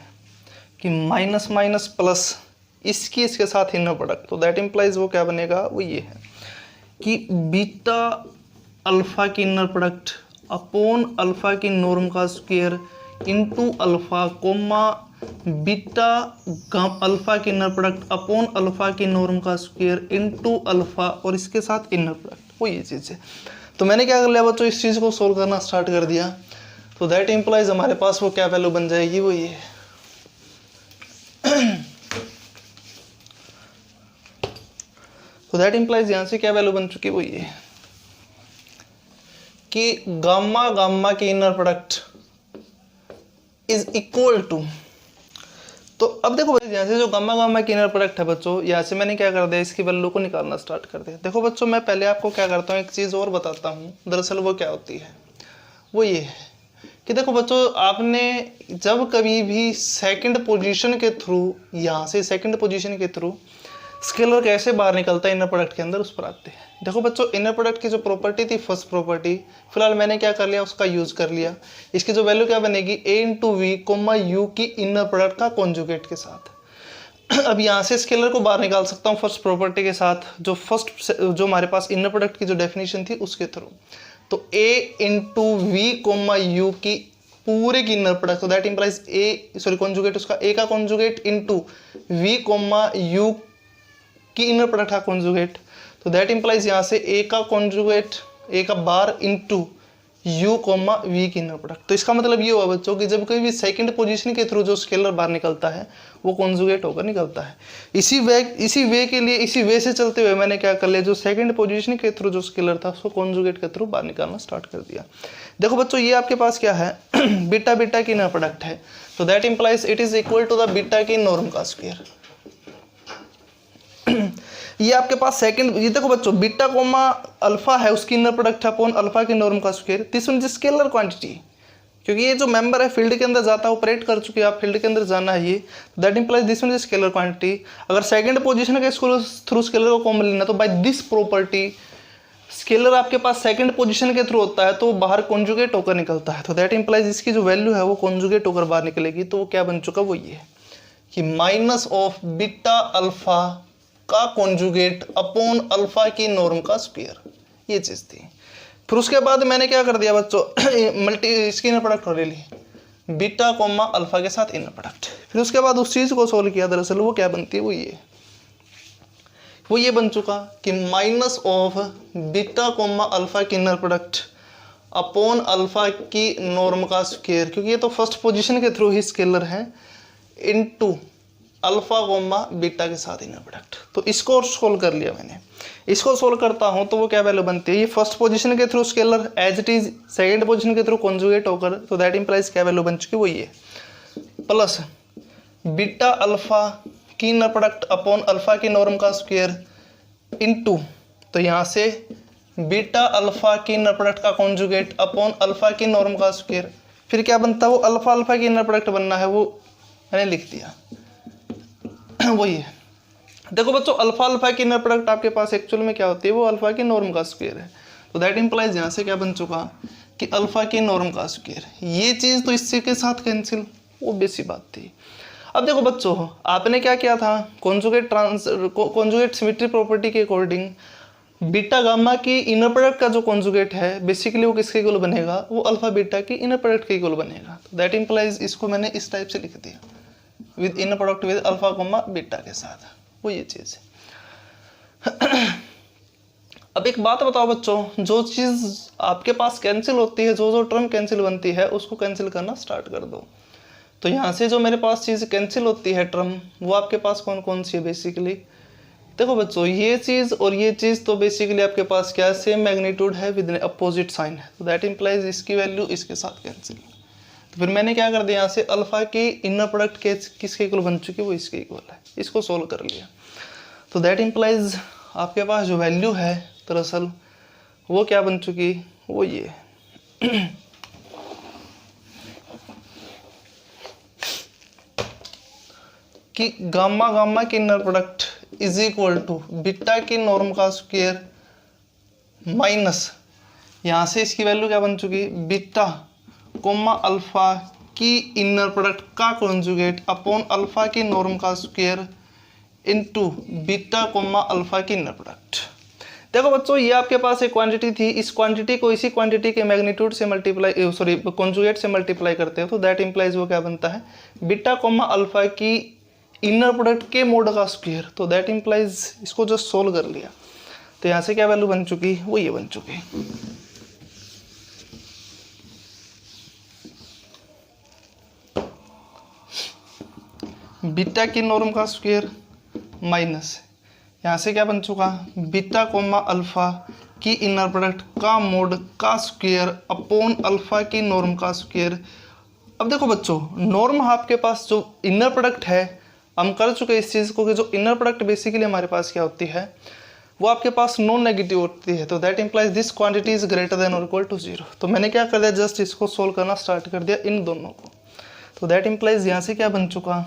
कि माइनस माइनस प्लस इसकी इसके साथ इनर प्रोडक्ट, तो दैट इम्प्लाइज वो क्या बनेगा, वो ये है कि बीटा अल्फा की इनर प्रोडक्ट अपॉन अल्फा की नॉर्म का square into alpha comma beta alpha की इनर प्रोडक्ट अपॉन अल्फा की नॉर्म का स्क्वायर इनटू अल्फा और इसके साथ इनर प्रोडक्ट, वो ये चीज़ है। तो मैंने क्या कर लिया बच्चों, इस चीज़ को सोल्व करना स्टार्ट कर दिया, तो दैट इम्प्लाइज हमारे पास वो क्या वैल्यू बन जाएगी, वो ये तो दैट इम्प्लाइज यहाँ से क्या वैल्यू बन चुकी है, वो ये कि गामा गामा की inner product is equal to, तो अब देखो यहाँ से जो गामा गामा की इनर प्रोडक्ट है बच्चों, यहाँ से मैंने क्या कर दिया, इसकी वैल्यू को निकालना स्टार्ट कर दिया। देखो बच्चों, मैं पहले आपको क्या करता हूँ, एक चीज़ और बताता हूँ, दरअसल वो क्या होती है, वो ये है कि देखो बच्चों, आपने जब कभी भी सेकंड पोजीशन के थ्रू, यहाँ से सेकंड पोजीशन के थ्रू स्केलर कैसे बाहर निकलता है इनर प्रोडक्ट के अंदर, उस पर आते हैं। देखो बच्चों, इनर प्रोडक्ट की जो प्रॉपर्टी थी, फर्स्ट प्रॉपर्टी, फिलहाल मैंने क्या कर लिया, उसका यूज कर लिया। इसकी जो वैल्यू क्या बनेगी, a into v comma you की इनर प्रोडक्ट का कॉन्जुगेट के साथ। अब यहाँ से स्केलर को बाहर निकाल सकता हूँ फर्स्ट प्रॉपर्टी के साथ, जो हमारे पास इनर प्रोडक्ट की जो डेफिनेशन थी उसके थ्रू। तो a into v comma you की पूरे की इनर प्रोडक्ट, तो दैट इंप्लाइज कॉन्जुगेट उसका a का conjugate into v comma you की इनर प्रोडक्ट का कॉन्जुगेट, तो दैट इंप्लाइज यहाँ से a का कॉन्जुगेट, a का bar into u comma v की इनर प्रोडक्ट। तो इसका मतलब ये हुआ बच्चों कि जब कोई भी सेकंड पोजीशन के थ्रू जो स्केलर बाहर निकलता है वो कॉन्जुगेट होकर निकलता है। इसी वे से चलते हुए मैंने क्या कर लिया, जो सेकंड पोजीशन के थ्रू जो स्केलर था उसको कॉन्जुगेट के थ्रू बाहर निकालना स्टार्ट कर दिया। देखो बच्चों, ये आपके पास क्या है बीटा बीटा की इनर प्रोडक्ट है, तो that implies it is equal to the beta की नॉर्म का स्क्वायर। ये आपके पास सेकंड, ये देखो बच्चों, बीटा कोमा अल्फा है उसकी इनर प्रोडक्ट है अपॉन अल्फा की नॉर्म का square, this one is scalar quantity, क्योंकि ये जो मेंबर है फील्ड के अंदर जाता है, ऑपरेट कर चुके हैं आप, फील्ड के अंदर जाना है ये, that implies this one is scalar quantity. अगर सेकंड पोजीशन के थ्रू स्केलर को कॉमन लेना तो बाय दिस प्रॉपर्टी स्केलर आपके पास सेकंड पोजीशन के थ्रू होता है तो बाहर कॉन्जुगेट होकर निकलता है, तो दैट इंप्लाइज इसकी जो वैल्यू है वो कॉन्जुगेट होकर बाहर निकलेगी, तो वो क्या बन चुका, वो ये कि माइनस ऑफ बीटा अल्फा का कॉन्जुगेट अपॉन अल्फा की नॉर्म का स्क्वायर, ये चीज़ थी। फिर उसके बाद मैंने क्या कर दिया बच्चों, इसकी इनर प्रोडक्ट ले ली, बीटा कोमा अल्फा के साथ इनर प्रोडक्ट। फिर उसके बाद उस चीज़ को सोल्व किया, दरअसल वो क्या बनती है, वो ये बन चुका कि minus of beta comma alpha की इनर प्रोडक्ट अपॉन अल्फा की नॉर्म का स्क्वायर, क्योंकि ये तो फर्स्ट पोजीशन के थ्रू ही स्केलर है, इनटू अल्फा कोमा बीटा के साथ इनर प्रोडक्ट। तो इसको सोल्व कर लिया मैंने। इसको सोल्व करता हूं तो वो क्या वैल्यू बनती है, ये फर्स्ट पोजीशन के through scalar as it is second position के थ्रू कॉन्जुगेट होकर, तो दैट इंप्लाइज क्या वैल्यू बन चुकी, वो ये प्लस बीटा अल्फा की इनर प्रोडक्ट अपॉन अल्फा की नॉर्म का स्क्वायर इनटू, तो यहाँ से बीटा अल्फा की इनर प्रोडक्ट का कॉन्जुगेट अपॉन अल्फा की नॉर्म का स्क्वायर। फिर क्या बनता है, वो अल्फा अल्फा की इनर प्रोडक्ट बनना है, वो मैंने लिख दिया वही है। देखो बच्चों, अल्फा अल्फा की इनर प्रोडक्ट आपके पास एक्चुअल में क्या होती है, वो अल्फा की नॉर्म का स्क्वायर है। तो दैट इंप्लाइज यहाँ से क्या बन चुका कि अल्फा की नॉर्म का स्क्वायर। ये चीज़ तो इससे के साथ कैंसिल, वो बेसी बात थी। अब देखो बच्चों, आपने क्या किया था, कॉन्जुगेट सिमेट्री प्रॉपर्टी के अकॉर्डिंग बीटा गामा की इनर प्रोडक्ट का जो कॉन्जुगेट है बेसिकली वो किसके इक्वल बनेगा, वो अल्फा बीटा की इनर प्रोडक्ट के इक्वल बनेगा। तो दैट इंप्लाइज इसको मैंने इस टाइप से लिख दिया, with inner product with alpha comma beta के साथ, वो ये चीज़ है। अब एक बात बताओ बच्चों, जो चीज़ आपके पास कैंसिल होती है, जो टर्म कैंसिल बनती है, उसको कैंसिल करना स्टार्ट कर दो। तो यहाँ से जो मेरे पास चीज़ कैंसिल होती है टर्म, वो आपके पास कौन कौन सी है बेसिकली, देखो बच्चों, ये चीज़ और ये चीज़ तो बेसिकली आपके पास क्या है, सेम मैग्नीट्यूड है विद अपोजिट साइन है। तो दैट इंप्लाइज इसकी वैल्यू इसके साथ कैंसिल। तो फिर मैंने क्या कर दिया, यहाँ से अल्फा की इनर प्रोडक्ट के किसके इक्वल बन चुकी है, वो इसके इक्वल है। इसको सोल्व कर लिया, तो दैट इंप्लाइज आपके पास जो वैल्यू है दरअसल वो क्या बन चुकी, वो ये कि गामा गामा की inner product is equal to beta की नॉर्म का स्क्वायर माइनस, यहाँ से इसकी वैल्यू क्या बन चुकी, बीटा कोमा अल्फा की इनर प्रोडक्ट का कॉन्जुगेट अपॉन अल्फा की नॉर्म का square into beta comma alpha की इनर प्रोडक्ट। देखो बच्चों, ये आपके पास एक क्वांटिटी थी, इस क्वांटिटी को इसी क्वांटिटी के मैग्नीट्यूड से मल्टीप्लाई, सॉरी कॉन्जुगेट से मल्टीप्लाई करते हो, तो दैट इंप्लाइज वो क्या बनता है, बीटा कोमा अल्फा की इनर प्रोडक्ट के मोड का स्क्वायर। तो दैट इंप्लाइज इसको जस्ट सोल्व कर लिया, तो यहाँ से क्या वैल्यू बन चुकी, वो ये बन चुकी। बीटा की नॉर्म का स्क्वायर माइनस, यहाँ से क्या बन चुका, बीटा कोमा अल्फा की इनर प्रोडक्ट का मोड का स्क्वायर अपॉन अल्फा की नॉर्म का स्क्वायर। अब देखो बच्चों, नॉर्म आपके पास जो इनर प्रोडक्ट है, हम कर चुके इस चीज़ को कि जो इनर प्रोडक्ट बेसिकली हमारे पास क्या होती है, वो आपके पास नॉन नेगेटिव होती है। तो that implies this quantity is greater than और इक्वल टू 0। तो मैंने क्या कर दिया, जस्ट इसको सोल्व करना स्टार्ट कर दिया इन दोनों को। तो दैट इंप्लाइज यहाँ से क्या बन चुका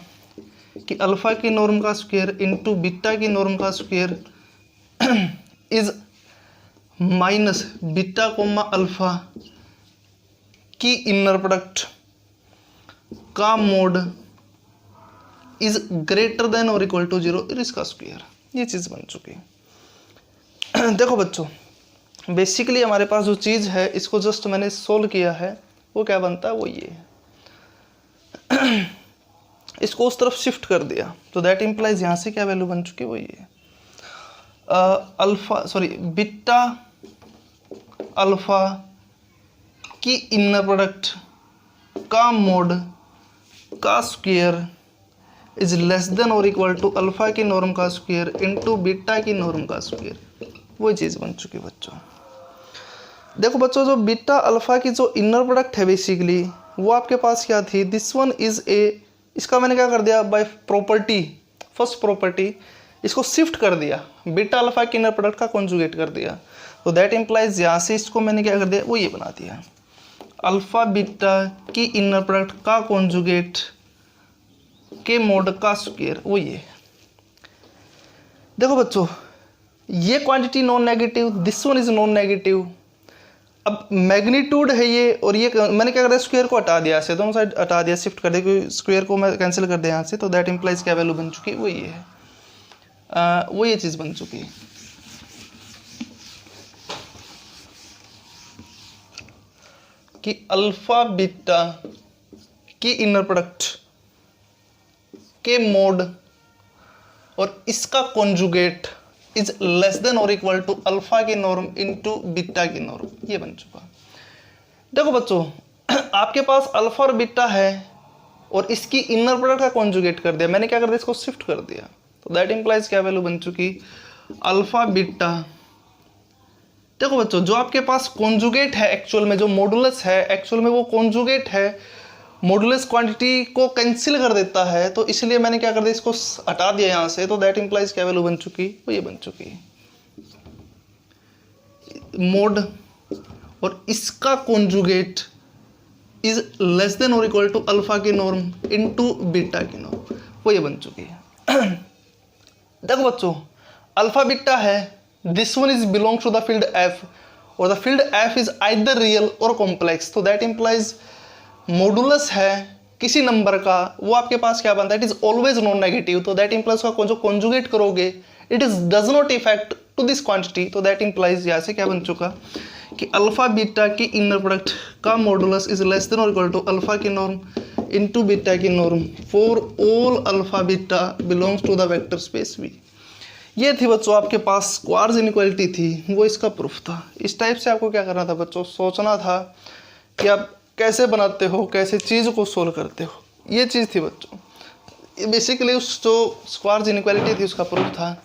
कि अल्फा की नॉर्म का स्क्वायर इनटू बीटा की नॉर्म का square is minus beta comma alpha की इनर प्रोडक्ट का मोड इज ग्रेटर देन और इक्वल टू 0 इसका स्क्वायर। ये चीज़ बन चुकी। देखो बच्चों, बेसिकली हमारे पास जो चीज़ है, इसको जस्ट मैंने सोल्व किया है, वो क्या बनता है, वो ये है। इसको उस तरफ शिफ्ट कर दिया, तो दैट इंप्लाइज यहाँ से क्या वैल्यू बन चुकी, वो ये अल्फा, सॉरी बीटा अल्फा की इनर प्रोडक्ट का मोड का स्क्वायर इज लेस देन और इक्वल टू अल्फा की नॉर्म का स्क्वायर इनटू बीटा की नॉर्म का स्क्वायर। वो चीज़ बन चुकी बच्चों। देखो बच्चों, जो बीटा अल्फा की जो इनर प्रोडक्ट है बेसिकली, वो आपके पास क्या थी, दिस वन इज ए, इसका मैंने क्या कर दिया, बाय प्रॉपर्टी, फर्स्ट प्रॉपर्टी इसको शिफ्ट कर दिया, बीटा अल्फा की इनर प्रोडक्ट का कॉन्जुगेट कर दिया। तो दैट इंप्लाइज यहाँ से इसको मैंने क्या कर दिया, वो ये बना दिया, अल्फा बीटा की इनर प्रोडक्ट का कॉन्जुगेट के मोड का स्क्वायर, वो ये। देखो बच्चों, ये quantity non negative, this one is non negative, अब मैग्नीट्यूड है ये, और ये मैंने क्या करा, स्क्वायर को हटा दिया से, दोनों साइड हटा दिया, शिफ्ट कर दिया, क्योंकि स्क्वायर को मैं कैंसिल कर दिया यहाँ से, तो दैट इम्प्लाइज क्या वैल्यू बन चुकी है, वो ये है, वो ये चीज़ बन चुकी है कि अल्फा बीटा की इनर प्रोडक्ट के मोड और इसका कॉन्जुगेट इज लेस देन और इक्वल टू अल्फा की नॉर्म इनटू बीटा की नॉर्म, ये बन चुका। देखो बच्चों, आपके पास अल्फा और बीटा है और इसकी इनर प्रोडक्ट का कॉन्जुगेट कर दिया, मैंने क्या कर दिया, इसको शिफ्ट कर दिया, तो दैट इंप्लाइज क्या वैल्यू बन चुकी, अल्फा बीटा। देखो बच्चों, जो आपके पास कॉन्जुगेट है एक्चुअल में, जो मॉडुलस है एक्चुअल में, वो कॉन्जुगेट है, मॉडुलस क्वांटिटी को कैंसिल कर देता है, तो इसलिए मैंने क्या कर दिया, इसको हटा दिया यहाँ से, तो दैट इंप्लाइज क्या वैल्यू बन चुकी, वो ये बन चुकी मोड और इसका कॉन्जुगेट इज लेस देन और इक्वल टू अल्फा की नॉर्म इनटू बीटा की नॉर्म, वो ये बन चुकी है। देखो बच्चों, अल्फा बीटा है, this one is belongs to the field F, और the field F is either real or complex, तो दैट इंप्लाइज मॉडुलस है किसी नंबर का, वो आपके पास क्या बनता है, it is always non negative, तो दैट इंप्लाइज का जो कॉन्जुगेट करोगे it is does not effect to this quantity, तो दैट इंप्लाइज यहाँ से क्या बन चुका कि अल्फा बीटा की इनर प्रोडक्ट का मॉडुलस इज लेस देन और इक्वल टू अल्फा की नॉर्म इनटू बीटा की norm for all alpha beta belongs to the vector space V. ये थी बच्चों आपके पास स्क्वायर्स इनइक्वालिटी थी, वो इसका प्रूफ था। इस टाइप से आपको क्या करना था बच्चों, सोचना था कि आप कैसे बनाते हो, कैसे चीज़ को सोल्व करते हो, ये चीज़ थी बच्चों। बेसिकली उस जो स्क्वायर्स इनइक्वालिटी थी उसका प्रूफ था।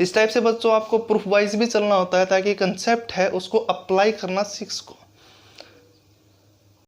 इस टाइप से बच्चों आपको प्रूफ वाइज भी चलना होता है, ताकि कंसेप्ट है उसको अप्लाई करना सीख सको।